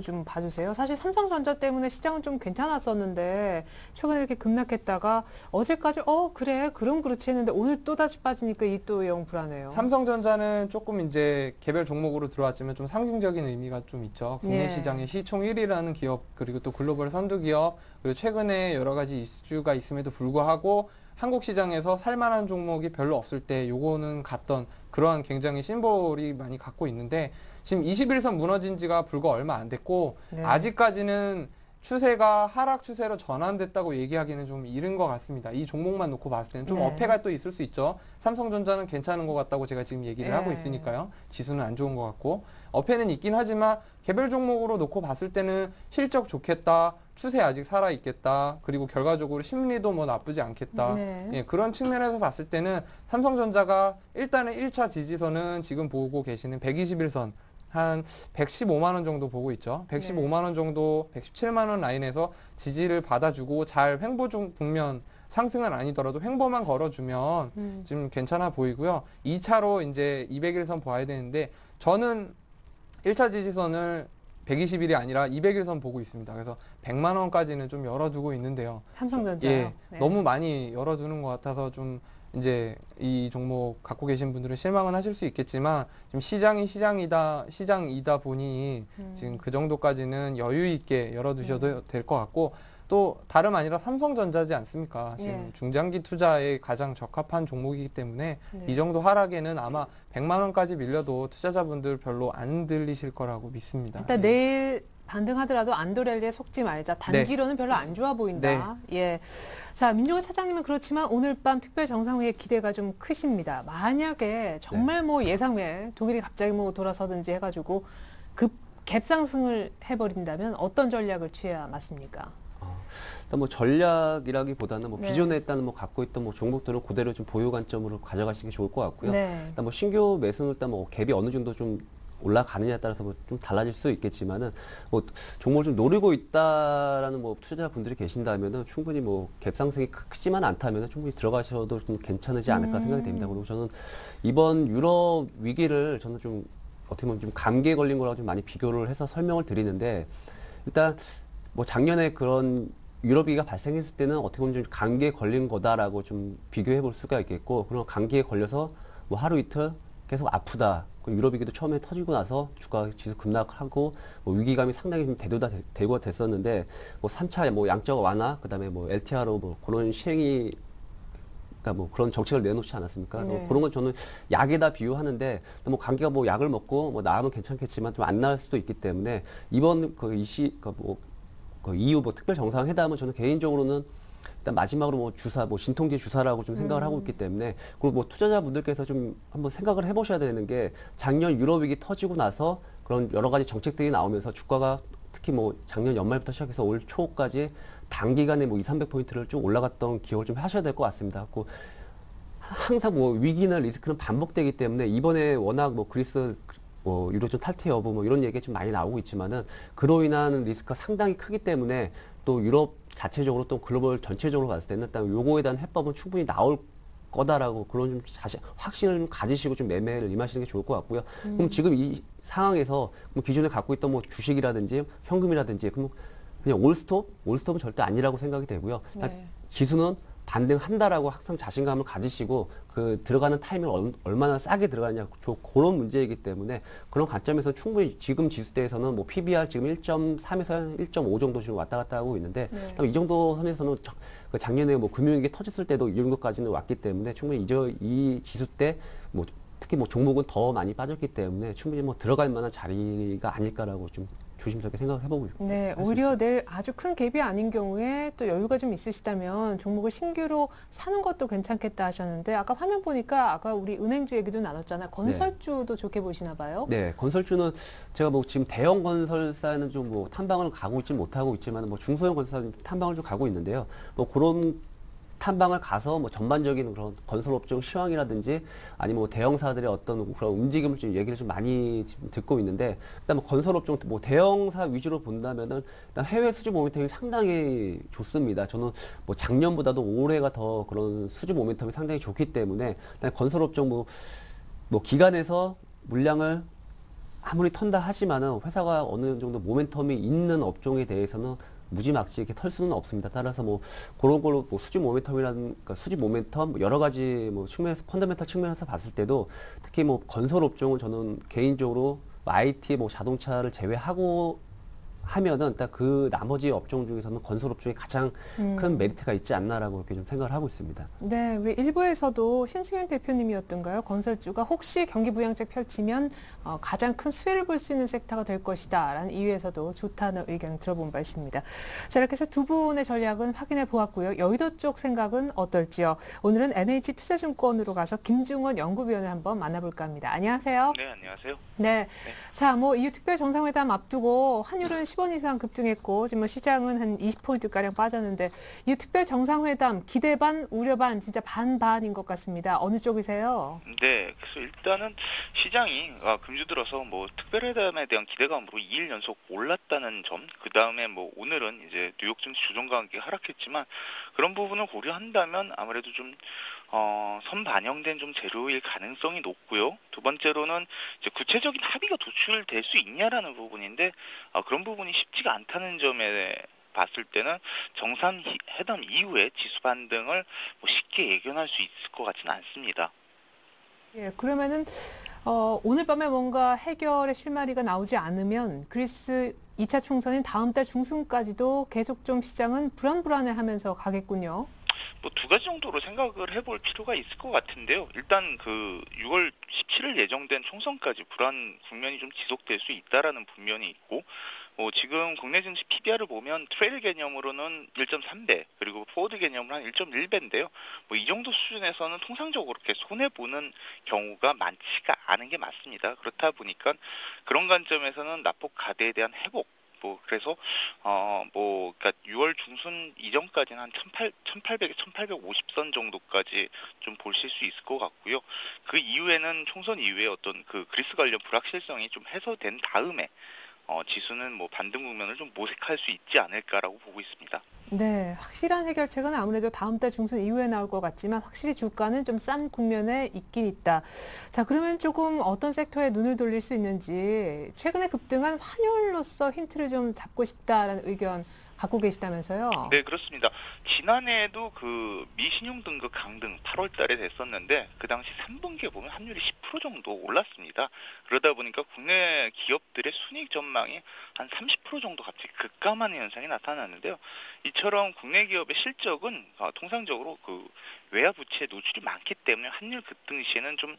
좀 봐주세요. 사실 삼성전자 때문에 시장은 좀 괜찮았었는데 최근에 이렇게 급락했다가 어제까지 그래 그럼 그렇지 했는데 오늘 또다시 빠지니까 이 또 영 불안해요. 삼성전자는 조금 이제 개별 종목으로 들어왔지만 좀 상징적인 의미가 좀 있죠. 국내 네. 시장의 시총 1위라는 기업 그리고 또 글로벌 선두 기업 그리고 최근에 여러 가지 이슈가 있음에도 불구하고 한국 시장에서 살만한 종목이 별로 없을 때 요거는 갔던 그러한 굉장히 심볼이 많이 갖고 있는데 지금 21선 무너진 지가 불과 얼마 안 됐고 네. 아직까지는 추세가 하락 추세로 전환됐다고 얘기하기는 좀 이른 것 같습니다. 이 종목만 놓고 봤을 때는 좀 네. 어폐가 또 있을 수 있죠. 삼성전자는 괜찮은 것 같다고 제가 지금 얘기를 하고 네. 있으니까요. 지수는 안 좋은 것 같고 어폐는 있긴 하지만 개별 종목으로 놓고 봤을 때는 실적 좋겠다. 추세 아직 살아있겠다. 그리고 결과적으로 심리도 뭐 나쁘지 않겠다. 네. 예, 그런 측면에서 봤을 때는 삼성전자가 일단은 1차 지지선은 지금 보고 계시는 121선 한 115만 원 정도 보고 있죠. 115만 원 정도, 117만 원 라인에서 지지를 받아주고 잘 횡보 중 국면 상승은 아니더라도 횡보만 걸어주면 지금 괜찮아 보이고요. 2차로 이제 200일선 봐야 되는데 저는 1차 지지선을 120일이 아니라 200일선 보고 있습니다. 그래서 100만 원까지는 좀 열어두고 있는데요. 삼성전자요. 예, 네. 너무 많이 열어두는 것 같아서 좀 이제 이 종목 갖고 계신 분들은 실망은 하실 수 있겠지만 지금 시장이다 보니 지금 그 정도까지는 여유 있게 열어두셔도 될 것 같고 또 다름 아니라 삼성전자지 않습니까? 지금 예. 중장기 투자에 가장 적합한 종목이기 때문에 네. 이 정도 하락에는 아마 100만 원까지 밀려도 투자자분들 별로 안 들리실 거라고 믿습니다. 일단 예. 내일 반등하더라도 안도랠리에 속지 말자. 단기로는 별로 안 좋아 보인다. 예. 자, 민종원 차장님은 그렇지만 오늘 밤 특별 정상회의 기대가 좀 크십니다. 만약에 정말 뭐 예상 외 독일이 갑자기 뭐 돌아서든지 해가지고 급 갭상승을 해버린다면 어떤 전략을 취해야 맞습니까? 일단 뭐 전략이라기보다는 뭐 네. 기존에 일단 뭐 갖고 있던 뭐 종목들을 그대로 좀 보유 관점으로 가져가시는 게 좋을 것 같고요. 네. 일단 뭐 신규 매수는 일단 뭐 갭이 어느 정도 좀 올라가느냐에 따라서 뭐 좀 달라질 수 있겠지만은 뭐 종목을 좀 노리고 있다라는 뭐 투자자분들이 계신다면은 충분히 뭐 갭 상승이 크지만 않다면은 충분히 들어가셔도 좀 괜찮으지 않을까 생각이 됩니다. 그리고 저는 이번 유럽 위기를 저는 좀 어떻게 보면 좀 감기에 걸린 거라고 좀 많이 비교를 해서 설명을 드리는데 일단 뭐 작년에 그런 유럽 위기가 발생했을 때는 어떻게 보면 좀 감기에 걸린 거다라고 좀 비교해 볼 수가 있겠고 그런 감기에 걸려서 뭐 하루 이틀 계속 아프다. 유럽 위기도 처음에 터지고 나서 주가 지수 급락하고 뭐 위기감이 상당히 좀 대두가 됐었는데 뭐 3차 뭐 양적 완화 그다음에 뭐 LTR로 뭐 그런 시행이 그러니까 뭐 그런 정책을 내놓지 않았습니까? 네. 뭐 그런 건 저는 약에다 비유하는데 뭐 감기가 뭐 약을 먹고 뭐 나으면 괜찮겠지만 좀 안 나을 수도 있기 때문에 이번 그 EU 뭐 특별 정상회담은 저는 개인적으로는 일단 마지막으로 뭐 주사, 뭐 진통제 주사라고 좀 생각을 하고 있기 때문에 그리고 뭐 투자자분들께서 좀 한번 생각을 해보셔야 되는 게 작년 유럽 위기 터지고 나서 그런 여러 가지 정책들이 나오면서 주가가 특히 뭐 작년 연말부터 시작해서 올 초까지 단기간에 뭐 2, 300포인트를 쭉 올라갔던 기억을 좀 하셔야 될 것 같습니다. 그리고 항상 뭐 위기나 리스크는 반복되기 때문에 이번에 워낙 뭐 그리스 뭐 유로존 탈퇴 여부 뭐 이런 얘기가 좀 많이 나오고 있지만은 그로 인한 리스크가 상당히 크기 때문에 또 유럽 자체적으로 또 글로벌 전체적으로 봤을 때는 일단 요거에 대한 해법은 충분히 나올 거다라고 그런 좀 확신을 좀 가지시고 좀 매매를 임하시는 게 좋을 것 같고요. 그럼 지금 이 상황에서 뭐 기존에 갖고 있던 뭐 주식이라든지 현금이라든지 그럼 그냥 올스톱은 절대 아니라고 생각이 되고요. 딱 네. 지수는 반등한다라고 항상 자신감을 가지시고 그 들어가는 타이밍을 얼마나 싸게 들어가느냐 그런 문제이기 때문에 그런 관점에서 충분히 지금 지수대에서는 뭐 PBR 지금 1.3에서 1.5 정도 지금 왔다 갔다 하고 있는데 네. 이 정도 선에서는 그 작년에 뭐 금융위기 터졌을 때도 이 정도까지는 왔기 때문에 충분히 이 지수대 뭐 특히 뭐 종목은 더 많이 빠졌기 때문에 충분히 뭐 들어갈 만한 자리가 아닐까라고 좀 조심스럽게 생각을 해보고 있습니다. 네, 오히려 내일 아주 큰 갭이 아닌 경우에 또 여유가 좀 있으시다면 종목을 신규로 사는 것도 괜찮겠다 하셨는데 아까 화면 보니까 아까 우리 은행주 얘기도 나눴잖아요. 건설주도 좋게 보시나 봐요. 네, 건설주는 제가 뭐 지금 대형 건설사에는 좀 뭐 탐방을 가고 있지 못하고 있지만 뭐 중소형 건설사 탐방을 좀 가고 있는데요. 뭐 그런 탐방을 가서 뭐 전반적인 그런 건설업종 시황이라든지 아니면 뭐 대형사들의 어떤 그런 움직임을 좀 얘기를 좀 많이 지금 듣고 있는데 일단 뭐 건설업종 뭐 대형사 위주로 본다면은 일단 해외 수주 모멘텀이 상당히 좋습니다. 저는 뭐 작년보다도 올해가 더 그런 수주 모멘텀이 상당히 좋기 때문에 일단 건설업종 뭐 기관에서 물량을 아무리 턴다 하지만은 회사가 어느 정도 모멘텀이 있는 업종에 대해서는 무지막지 이렇게 털 수는 없습니다. 따라서 뭐 그런 걸로 뭐 수주 모멘텀이라는 그러니까 수주 모멘텀 뭐 여러 가지 뭐 측면에서 펀더멘탈 측면에서 봤을 때도 특히 뭐 건설 업종은 저는 개인적으로 뭐 IT 뭐 자동차를 제외하고 하면은 일단 그 나머지 업종 중에서는 건설 업종이 가장 큰 메리트가 있지 않나라고 이렇게 좀 생각을 하고 있습니다. 네, 우리 일부에서도 신승현 대표님이었던가요? 건설주가 혹시 경기 부양책 펼치면 가장 큰 수혜를 볼 수 있는 섹터가 될 것이다 라는 이유에서도 좋다는 의견 들어본 바 있습니다. 자, 이렇게 해서 두 분의 전략은 확인해 보았고요. 여의도 쪽 생각은 어떨지요? 오늘은 NH투자증권으로 가서 김중원 연구위원을 한번 만나볼까 합니다. 안녕하세요. 네, 안녕하세요. 네. 자, 뭐 EU 특별 정상회담 앞두고 환율은 10원 이상 급등했고 지금 뭐 시장은 한 20포인트 가량 빠졌는데 EU 특별 정상회담 기대 반 우려 반 진짜 반반인 것 같습니다. 어느 쪽이세요? 네, 그래서 일단은 시장이 금주 들어서 뭐 특별회담에 대한 기대감으로 2일 연속 올랐다는 점, 그 다음에 뭐 오늘은 이제 뉴욕 증시 주종과 함께 하락했지만 그런 부분을 고려한다면 아무래도 좀 선반영된 좀 재료일 가능성이 높고요. 두 번째로는 이제 구체적인 합의가 도출될 수 있냐라는 부분인데 그런 부분이 쉽지가 않다는 점에 봤을 때는 정상회담 이후에 지수 반등을 뭐 쉽게 예견할 수 있을 것 같지는 않습니다. 예, 그러면은 오늘 밤에 뭔가 해결의 실마리가 나오지 않으면 그리스 2차 총선인 다음 달 중순까지도 계속 좀 시장은 불안불안해하면서 가겠군요. 뭐 두 가지 정도로 생각을 해볼 필요가 있을 것 같은데요. 일단 그 6월 17일 예정된 총선까지 불안 국면이 좀 지속될 수 있다라는 분면이 있고, 지금 국내 증시 PBR을 보면 트레일 개념으로는 1.3배, 그리고 포워드 개념으로 한 1.1배인데요. 뭐 이 정도 수준에서는 통상적으로 이렇게 손해 보는 경우가 많지가 않은 게 맞습니다. 그렇다 보니까 그런 관점에서는 낙폭 가대에 대한 회복. 그래서 그러니까 6월 중순 이전까지는 한 1800, 1850선 정도까지 좀 보실 수 있을 것 같고요. 그 이후에는 총선 이후에 어떤 그 그리스 관련 불확실성이 좀 해소된 다음에 지수는 뭐 반등 국면을 좀 모색할 수 있지 않을까라고 보고 있습니다. 네, 확실한 해결책은 아무래도 다음 달 중순 이후에 나올 것 같지만 확실히 주가는 좀 싼 국면에 있긴 있다. 자, 그러면 조금 어떤 섹터에 눈을 돌릴 수 있는지 최근에 급등한 환율로서 힌트를 좀 잡고 싶다라는 의견 갖고 계시다면서요? 네, 그렇습니다. 지난해에도 그 미신용 등급 강등 8월 달에 됐었는데 그 당시 3분기에 보면 환율이 10% 정도 올랐습니다. 그러다 보니까 국내 기업들의 순이익 전망이 한 30% 정도 갑자기 급감하는 현상이 나타났는데요. 이처럼 국내 기업의 실적은 통상적으로 그 외화 부채 노출이 많기 때문에 환율 급등 시에는 좀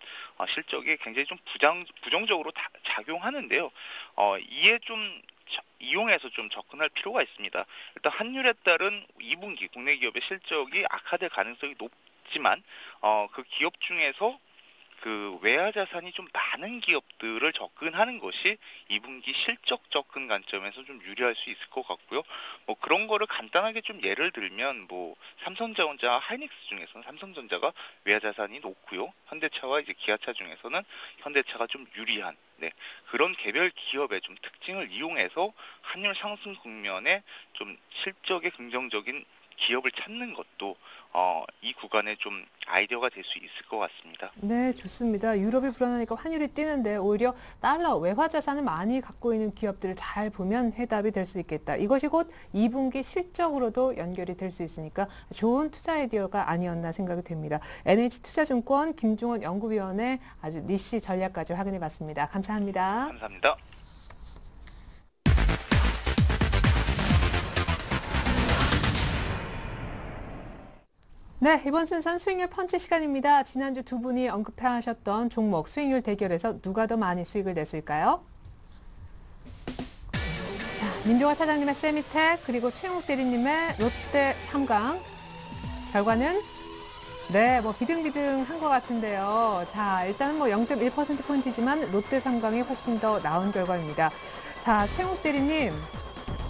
실적이 굉장히 좀 부정적으로 작용하는데요. 이에 좀 이용해서 좀 접근할 필요가 있습니다. 일단 환율에 따른 2분기 국내 기업의 실적이 악화될 가능성이 높지만 그 기업 중에서 그 외화 자산이 좀 많은 기업들을 접근하는 것이 2분기 실적 접근 관점에서 좀 유리할 수 있을 것 같고요. 뭐 그런 거를 간단하게 좀 예를 들면 뭐 삼성전자, 하이닉스 중에서는 삼성전자가 외화 자산이 높고요. 현대차와 이제 기아차 중에서는 현대차가 좀 유리한 그런 개별 기업의 좀 특징을 이용해서 환율 상승 국면에 좀 실적에 긍정적인 기업을 찾는 것도 이 구간에 좀 아이디어가 될 수 있을 것 같습니다. 네, 좋습니다. 유럽이 불안하니까 환율이 뛰는데 오히려 달러 외화 자산을 많이 갖고 있는 기업들을 잘 보면 해답이 될 수 있겠다. 이것이 곧 2분기 실적으로도 연결이 될 수 있으니까 좋은 투자 아이디어가 아니었나 생각이 됩니다. NH투자증권 김중원 연구위원의 아주 니시 전략까지 확인해 봤습니다. 감사합니다. 감사합니다. 네, 이번 순서는 수익률 펀치 시간입니다. 지난주 두 분이 언급하셨던 종목 수익률 대결에서 누가 더 많이 수익을 냈을까요? 자, 민조화 사장님의 세미텍 그리고 최영욱 대리님의 롯데 삼강 결과는 네, 뭐 비등비등한 것 같은데요. 자, 일단은 뭐 0.1%포인트지만 롯데 삼강이 훨씬 더 나은 결과입니다. 자, 최영욱 대리님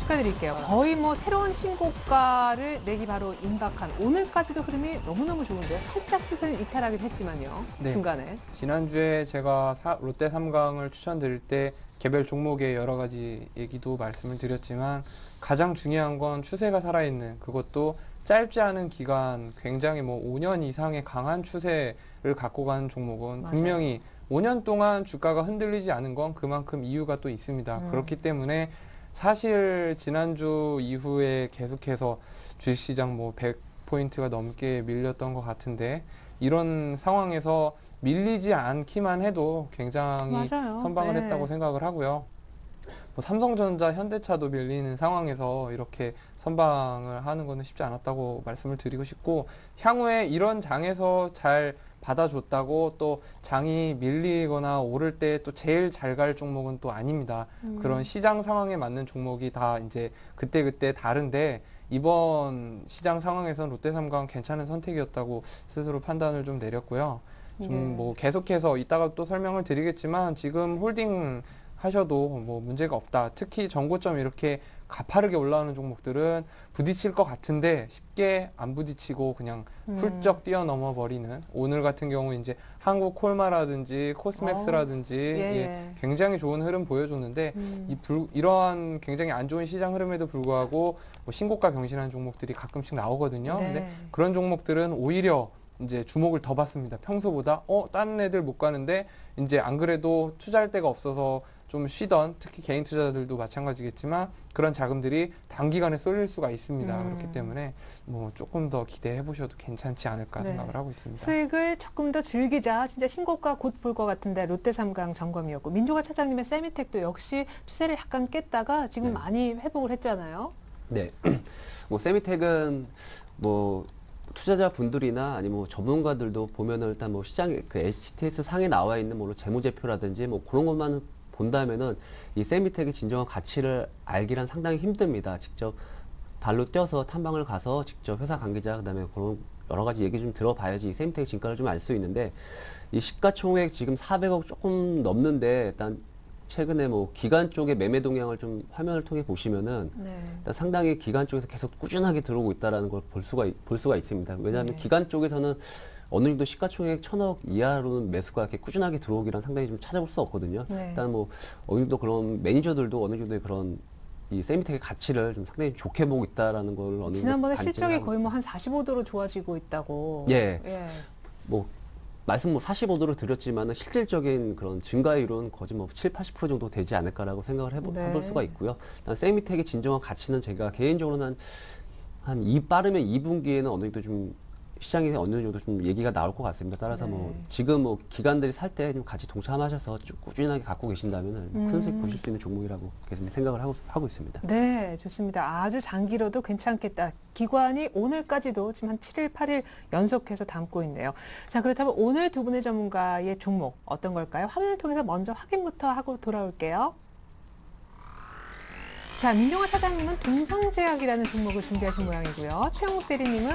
축하드릴게요. 거의 뭐 새로운 신고가를 내기 바로 임박한 오늘까지도 흐름이 너무너무 좋은데요. 살짝 추세는 이탈하긴 했지만요. 네. 중간에. 지난주에 제가 롯데 삼강을 추천드릴 때 개별 종목의 여러 가지 얘기도 말씀을 드렸지만 가장 중요한 건 추세가 살아있는 그것도 짧지 않은 기간 굉장히 뭐 5년 이상의 강한 추세를 갖고 가는 종목은 맞아요. 분명히 5년 동안 주가가 흔들리지 않은 건 그만큼 이유가 또 있습니다. 그렇기 때문에 사실 지난주 이후에 계속해서 주식시장 뭐 100포인트가 넘게 밀렸던 것 같은데 이런 상황에서 밀리지 않기만 해도 굉장히 맞아요. 선방을 네. 했다고 생각을 하고요. 뭐 삼성전자, 현대차도 밀리는 상황에서 이렇게 선방을 하는 것은 쉽지 않았다고 말씀을 드리고 싶고 향후에 이런 장에서 잘 받아줬다고 또 장이 밀리거나 오를 때 또 제일 잘 갈 종목은 또 아닙니다. 그런 시장 상황에 맞는 종목이 다 이제 그때그때 다른데 이번 시장 상황에서는 롯데삼강 괜찮은 선택이었다고 스스로 판단을 좀 내렸고요. 좀 네. 뭐 계속해서 이따가 또 설명을 드리겠지만 지금 홀딩 하셔도 뭐 문제가 없다. 특히 전고점 이렇게 가파르게 올라오는 종목들은 부딪힐 것 같은데 쉽게 안 부딪히고 그냥 훌쩍 뛰어넘어 버리는 오늘 같은 경우 이제 한국 콜마라든지 코스맥스라든지 예. 굉장히 좋은 흐름 보여줬는데 이러한 굉장히 안 좋은 시장 흐름에도 불구하고 뭐 신고가 경신하는 종목들이 가끔씩 나오거든요. 네. 근데 그런 종목들은 오히려 이제 주목을 더 받습니다. 평소보다 다른 애들 못 가는데 이제 안 그래도 투자할 데가 없어서 좀 쉬던 특히 개인 투자자들도 마찬가지겠지만 그런 자금들이 단기간에 쏠릴 수가 있습니다. 그렇기 때문에 뭐 조금 더 기대해 보셔도 괜찮지 않을까 네. 생각을 하고 있습니다. 수익을 조금 더 즐기자. 진짜 신고가 곧 볼 것 같은데 롯데삼강 점검이었고 민조가 차장님의 세미텍도 역시 추세를 약간 깼다가 지금 네. 많이 회복을 했잖아요. 네. 뭐 세미텍은 뭐 투자자 분들이나 아니면 뭐 전문가들도 보면은 일단 뭐 시장에 그 HTS 상에 나와 있는 뭐 재무제표라든지 뭐 그런 것만 본다면은 이 세미텍의 진정한 가치를 알기란 상당히 힘듭니다. 직접 발로 뛰어서 탐방을 가서 직접 회사 관계자 그다음에 그런 여러 가지 얘기 좀 들어봐야지 이 세미텍의 진가를 좀 알 수 있는데 이 시가총액 지금 400억 조금 넘는데 일단 최근에 뭐 기관 쪽의 매매 동향을 좀 화면을 통해 보시면은 네. 일단 상당히 기관 쪽에서 계속 꾸준하게 들어오고 있다라는 걸 볼 수가 있습니다. 왜냐하면 네. 기관 쪽에서는 어느 정도 시가총액 1,000억 이하로는 매수가 이렇게 꾸준하게 들어오기란 상당히 좀 찾아볼 수 없거든요. 네. 일단 뭐 어느 정도 그런 매니저들도 어느 정도의 그런 이 세미텍의 가치를 좀 상당히 좋게 보고 있다라는 걸 어느 정도 지난번에 반증을 실적이 하고 거의 뭐 한 45도로 좋아지고 있다고. 예. 예. 뭐 말씀 뭐 45도로 드렸지만은 실질적인 그런 증가율은 거의 뭐 7, 80% 정도 되지 않을까라고 생각을 네. 해볼 수가 있고요. 난 세미텍의 진정한 가치는 제가 개인적으로는 빠르면 2분기에는 어느 정도 좀 시장에 어느 정도 좀 얘기가 나올 것 같습니다. 따라서 네. 뭐 지금 뭐 기관들이 살 때 좀 같이 동참하셔서 쭉 꾸준하게 갖고 계신다면 큰 수익 보실 수 있는 종목이라고 계속 생각을 하고 있습니다. 네, 좋습니다. 아주 장기로도 괜찮겠다. 기관이 오늘까지도 지금 한 7일, 8일 연속해서 담고 있네요. 자, 그렇다면 오늘 두 분의 전문가의 종목 어떤 걸까요? 화면을 통해서 먼저 확인부터 하고 돌아올게요. 자, 민종화 사장님은 동성제약이라는 종목을 준비하신 모양이고요. 최영욱 대리님은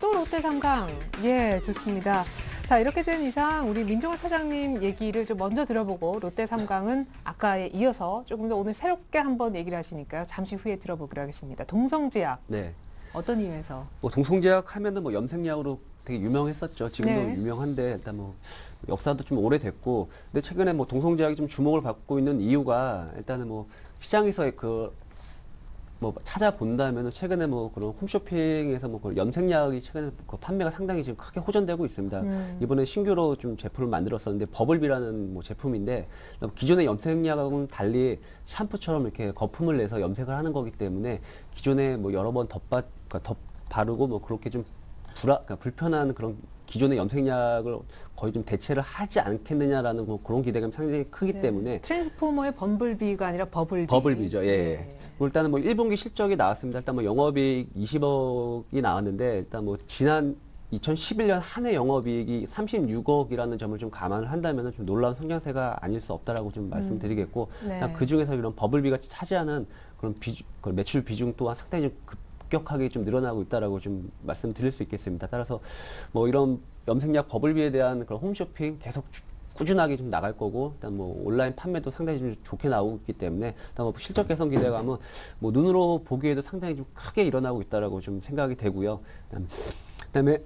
또 롯데삼강. 예, 좋습니다. 자, 이렇게 된 이상 우리 민종화 차장님 얘기를 좀 먼저 들어보고 롯데삼강은 아까에 이어서 조금 더 오늘 새롭게 한번 얘기를 하시니까요. 잠시 후에 들어보기로 하겠습니다. 동성제약. 네. 어떤 이유에서? 뭐 동성제약 하면은 뭐 염색약으로 되게 유명했었죠. 지금도 네. 유명한데 일단 뭐 역사도 좀 오래됐고, 근데 최근에 뭐 동성제약이 좀 주목을 받고 있는 이유가 일단은 뭐 시장에서의 뭐 찾아본다면은 최근에 뭐 그런 홈쇼핑에서 뭐 그 염색약이 최근에 그 판매가 상당히 지금 크게 호전되고 있습니다. 이번에 신규로 좀 제품을 만들었었는데 버블비라는 뭐 제품인데 기존의 염색약하고는 달리 샴푸처럼 이렇게 거품을 내서 염색을 하는 거기 때문에 기존에 뭐 여러 번 바르고 뭐 그렇게 좀 그러니까 불편한 그런 기존의 염색약을 거의 좀 대체를 하지 않겠느냐라는 뭐 그런 기대감이 상당히 크기 네. 때문에 트랜스포머의 범블비가 아니라 버블비. 버블비죠. 예. 네. 뭐 일단은 뭐 1분기 실적이 나왔습니다. 일단 뭐 영업이익 20억이 나왔는데 일단 뭐 지난 2011년 한 해 영업이익이 36억이라는 점을 좀 감안을 한다면 좀 놀라운 성장세가 아닐 수 없다라고 좀 말씀드리겠고 네. 그 중에서 이런 버블비가 차지하는 그런 그 매출 비중 또한 상당히 좀 급격하게 좀 늘어나고 있다라고 좀 말씀드릴 수 있겠습니다. 따라서 뭐 이런 염색약 버블비에 대한 그런 홈쇼핑 계속 꾸준하게 좀 나갈 거고, 일단 뭐 온라인 판매도 상당히 좀 좋게 나오고 있기 때문에, 일단 뭐 실적 개선 기대감은 뭐 눈으로 보기에도 상당히 좀 크게 일어나고 있다라고 좀 생각이 되고요. 그다음에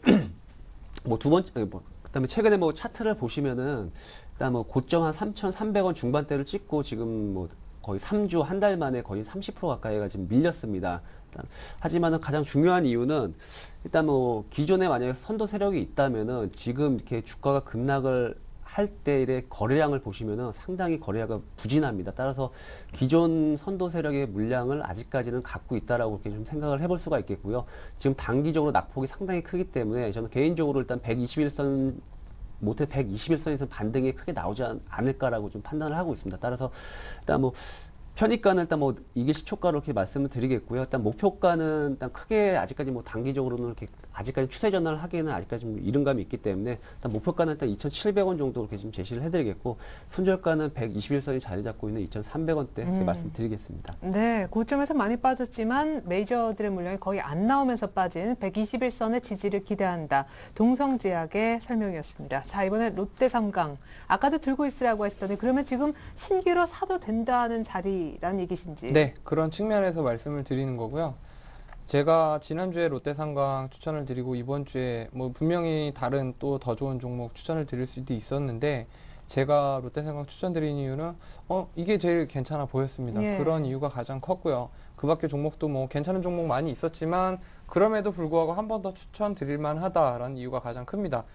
뭐 두 번째, 그다음에 최근에 뭐 차트를 보시면은 일단 뭐 고점 한 3,300원 중반대를 찍고 지금 뭐 거의 3주 한 달 만에 거의 30% 가까이가 지금 밀렸습니다. 하지만은 가장 중요한 이유는 일단 뭐 기존에 만약에 선도 세력이 있다면은 지금 이렇게 주가가 급락을 할 때의 거래량을 보시면은 상당히 거래량이 부진합니다. 따라서 기존 선도 세력의 물량을 아직까지는 갖고 있다라고 이렇게 좀 생각을 해볼 수가 있겠고요. 지금 단기적으로 낙폭이 상당히 크기 때문에 저는 개인적으로 일단 121선 못해 121선에서 반등이 크게 나오지 않을까라고 좀 판단을 하고 있습니다. 따라서 일단 뭐 편입가는 일단 뭐 이게 시초가로 이렇게 말씀을 드리겠고요. 일단 목표가는 일단 크게 아직까지 뭐 단기적으로는 이렇게 아직까지 추세 전환을 하기에는 아직까지 좀 이른감이 있기 때문에 일단 목표가는 일단 2,700원 정도 이렇게 좀 제시를 해드리겠고 손절가는 121선이 자리 잡고 있는 2,300원대 이렇게 말씀드리겠습니다. 네, 고점에서 많이 빠졌지만 메이저들의 물량이 거의 안 나오면서 빠진 121선의 지지를 기대한다. 동성제약의 설명이었습니다. 자, 이번에 롯데삼강. 아까도 들고 있으라고 하시더니 그러면 지금 신규로 사도 된다는 자리라는 얘기신지. 네, 그런 측면에서 말씀을 드리는 거고요. 제가 지난주에 롯데삼강 추천을 드리고 이번 주에 뭐 분명히 다른 또 더 좋은 종목 추천을 드릴 수도 있었는데 제가 롯데삼강 추천드린 이유는 이게 제일 괜찮아 보였습니다. 예. 그런 이유가 가장 컸고요. 그 밖에 종목도 뭐 괜찮은 종목 많이 있었지만 그럼에도 불구하고 한 번 더 추천드릴 만하다라는 이유가 가장 큽니다.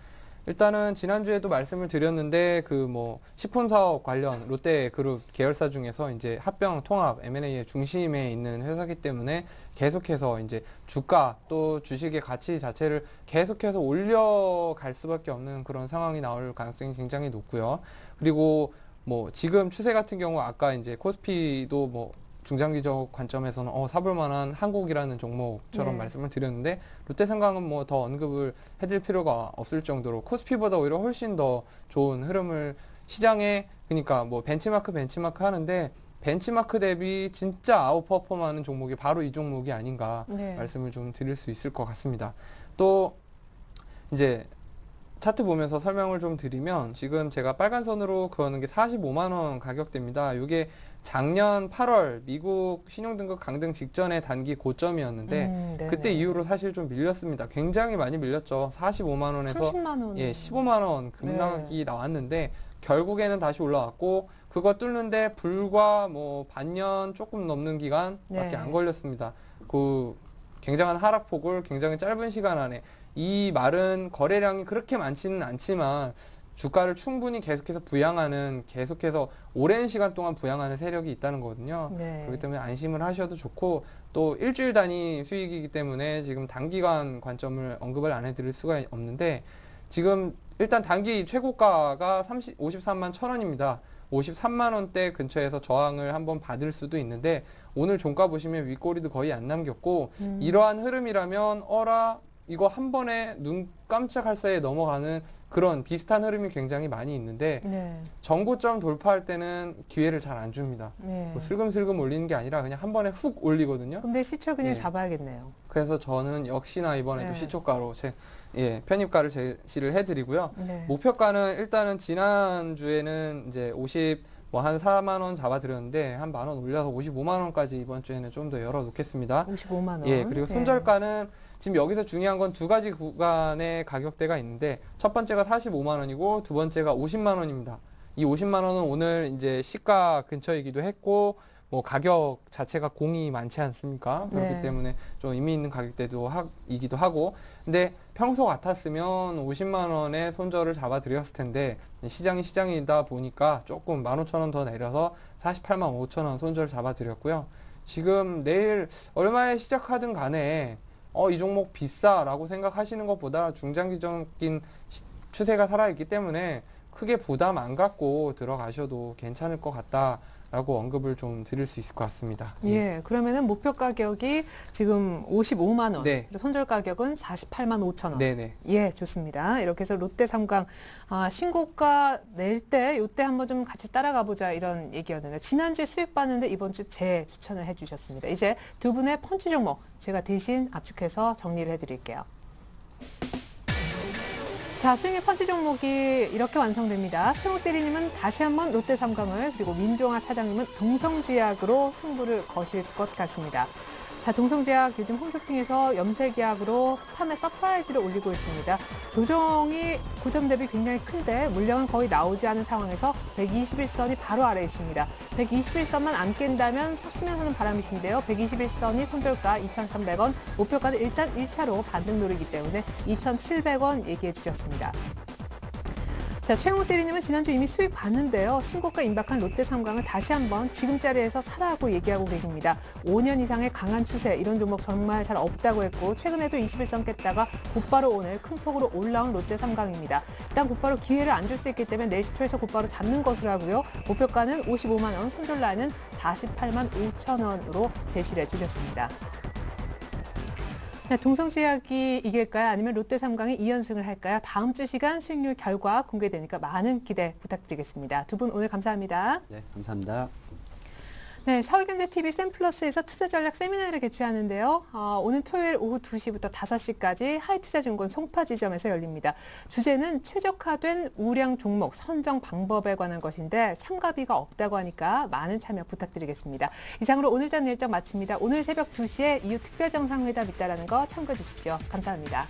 일단은 지난주에도 말씀을 드렸는데 그 뭐 식품 사업 관련 롯데그룹 계열사 중에서 이제 합병 통합 M&A의 중심에 있는 회사이기 때문에 계속해서 이제 주가 또 주식의 가치 자체를 계속해서 올려갈 수밖에 없는 그런 상황이 나올 가능성이 굉장히 높고요. 그리고 뭐 지금 추세 같은 경우 아까 이제 코스피도 뭐 중장기적 관점에서는 사볼 만한 한국이라는 종목처럼 네. 말씀을 드렸는데 롯데삼강은 뭐 더 언급을 해드릴 필요가 없을 정도로 코스피보다 오히려 훨씬 더 좋은 흐름을 시장에 그러니까 뭐 벤치마크 하는데 벤치마크 대비 진짜 아웃퍼폼하는 종목이 바로 이 종목이 아닌가 네. 말씀을 좀 드릴 수 있을 것 같습니다. 또 이제 차트 보면서 설명을 좀 드리면 지금 제가 빨간 선으로 그어놓은 게 45만 원 가격대입니다. 이게 작년 8월 미국 신용등급 강등 직전의 단기 고점이었는데 네네. 그때 이후로 사실 좀 밀렸습니다. 굉장히 많이 밀렸죠. 45만 원에서 30만 원. 예, 15만 원 급락이 나왔는데 결국에는 다시 올라왔고 그거 뚫는데 불과 뭐 반년 조금 넘는 기간밖에 네. 안 걸렸습니다. 그 굉장한 하락폭을 굉장히 짧은 시간 안에 이 말은 거래량이 그렇게 많지는 않지만 주가를 충분히 계속해서 부양하는 계속해서 오랜 시간 동안 부양하는 세력이 있다는 거거든요. 네. 그렇기 때문에 안심을 하셔도 좋고 또 일주일 단위 수익이기 때문에 지금 단기간 관점을 언급을 안 해드릴 수가 없는데 지금 일단 단기 최고가가 53만 1,000원입니다. 53만 원대 근처에서 저항을 한번 받을 수도 있는데 오늘 종가 보시면 윗꼬리도 거의 안 남겼고 이러한 흐름이라면 이거 한 번에 눈 깜짝할 새에 넘어가는 그런 비슷한 흐름이 굉장히 많이 있는데 네. 정고점 돌파할 때는 기회를 잘 안 줍니다. 네. 뭐 슬금슬금 올리는 게 아니라 그냥 한 번에 훅 올리거든요. 근데 시초 그냥 예. 잡아야겠네요. 그래서 저는 역시나 이번에도 네. 시초가로 편입가를 제시를 해드리고요. 네. 목표가는 일단은 지난주에는 이제 한 4만 원 잡아드렸는데 한 만 원 올려서 55만 원까지 이번 주에는 좀 더 열어놓겠습니다. 55만 원. 예, 그리고 손절가는 지금 여기서 중요한 건 두 가지 구간의 가격대가 있는데 첫 번째가 45만 원이고 두 번째가 50만 원입니다. 이 50만 원은 오늘 이제 시가 근처이기도 했고 뭐 가격 자체가 공이 많지 않습니까? 그렇기 네. 때문에 좀 의미 있는 가격대이기도 하고 근데 평소 같았으면 50만 원의 손절을 잡아드렸을 텐데 시장이 시장이다 보니까 조금 15,000원 더 내려서 48만 5천 원 손절 잡아드렸고요. 지금 내일 얼마에 시작하든 간에 이 종목 비싸라고 생각하시는 것보다 중장기적인 추세가 살아있기 때문에 크게 부담 안 갖고 들어가셔도 괜찮을 것 같다라고 언급을 좀 드릴 수 있을 것 같습니다. 예, 그러면은 목표 가격이 지금 55만 원, 네. 그리고 손절 가격은 48만 5천 원. 네네. 예, 좋습니다. 이렇게 해서 롯데 삼강 신고가 낼 때 이때 한번 좀 같이 따라가 보자 이런 얘기였는데 지난주에 수익 봤는데 이번 주 재추천을 해주셨습니다. 이제 두 분의 펀치 종목 제가 대신 압축해서 정리를 해드릴게요. 자, 수익의 펀치 종목이 이렇게 완성됩니다. 최욱 대리님은 다시 한번 롯데 삼강을 그리고 민종아 차장님은 동성제약으로 승부를 거실 것 같습니다. 자, 동성제약 요즘 홈쇼핑에서 염색약으로 판매 서프라이즈를 올리고 있습니다. 조정이 고점 대비 굉장히 큰데 물량은 거의 나오지 않은 상황에서 121선이 바로 아래에 있습니다. 121선만 안 깬다면 샀으면 하는 바람이신데요. 121선이 손절가 2,300원, 목표가는 일단 1차로 반등 노리기 때문에 2,700원 얘기해 주셨습니다. 자, 최영욱 대리님은 지난주 이미 수익 봤는데요. 신고가 임박한 롯데 삼강을 다시 한번 지금 자리에서 사라고 얘기하고 계십니다. 5년 이상의 강한 추세, 이런 종목 정말 잘 없다고 했고 최근에도 21선 깼다가 곧바로 오늘 큰 폭으로 올라온 롯데 삼강입니다. 일단 곧바로 기회를 안 줄 수 있기 때문에 내일 시초에서 곧바로 잡는 것으로 하고요. 목표가는 55만 원, 손절 라인은 48만 5천 원으로 제시를 해주셨습니다. 네, 동성제약이 이길까요? 아니면 롯데 삼강이 2연승을 할까요? 다음 주 시간 수익률 결과 공개되니까 많은 기대 부탁드리겠습니다. 두 분 오늘 감사합니다. 네, 감사합니다. 네, 서울경제TV 샘플러스에서 투자전략 세미나를 개최하는데요. 오늘 토요일 오후 2시부터 5시까지 하이투자증권 송파 지점에서 열립니다. 주제는 최적화된 우량 종목 선정 방법에 관한 것인데 참가비가 없다고 하니까 많은 참여 부탁드리겠습니다. 이상으로 오늘장 일정 마칩니다. 오늘 새벽 2시에 EU 특별정상회담 있다는 거 참고해 주십시오. 감사합니다.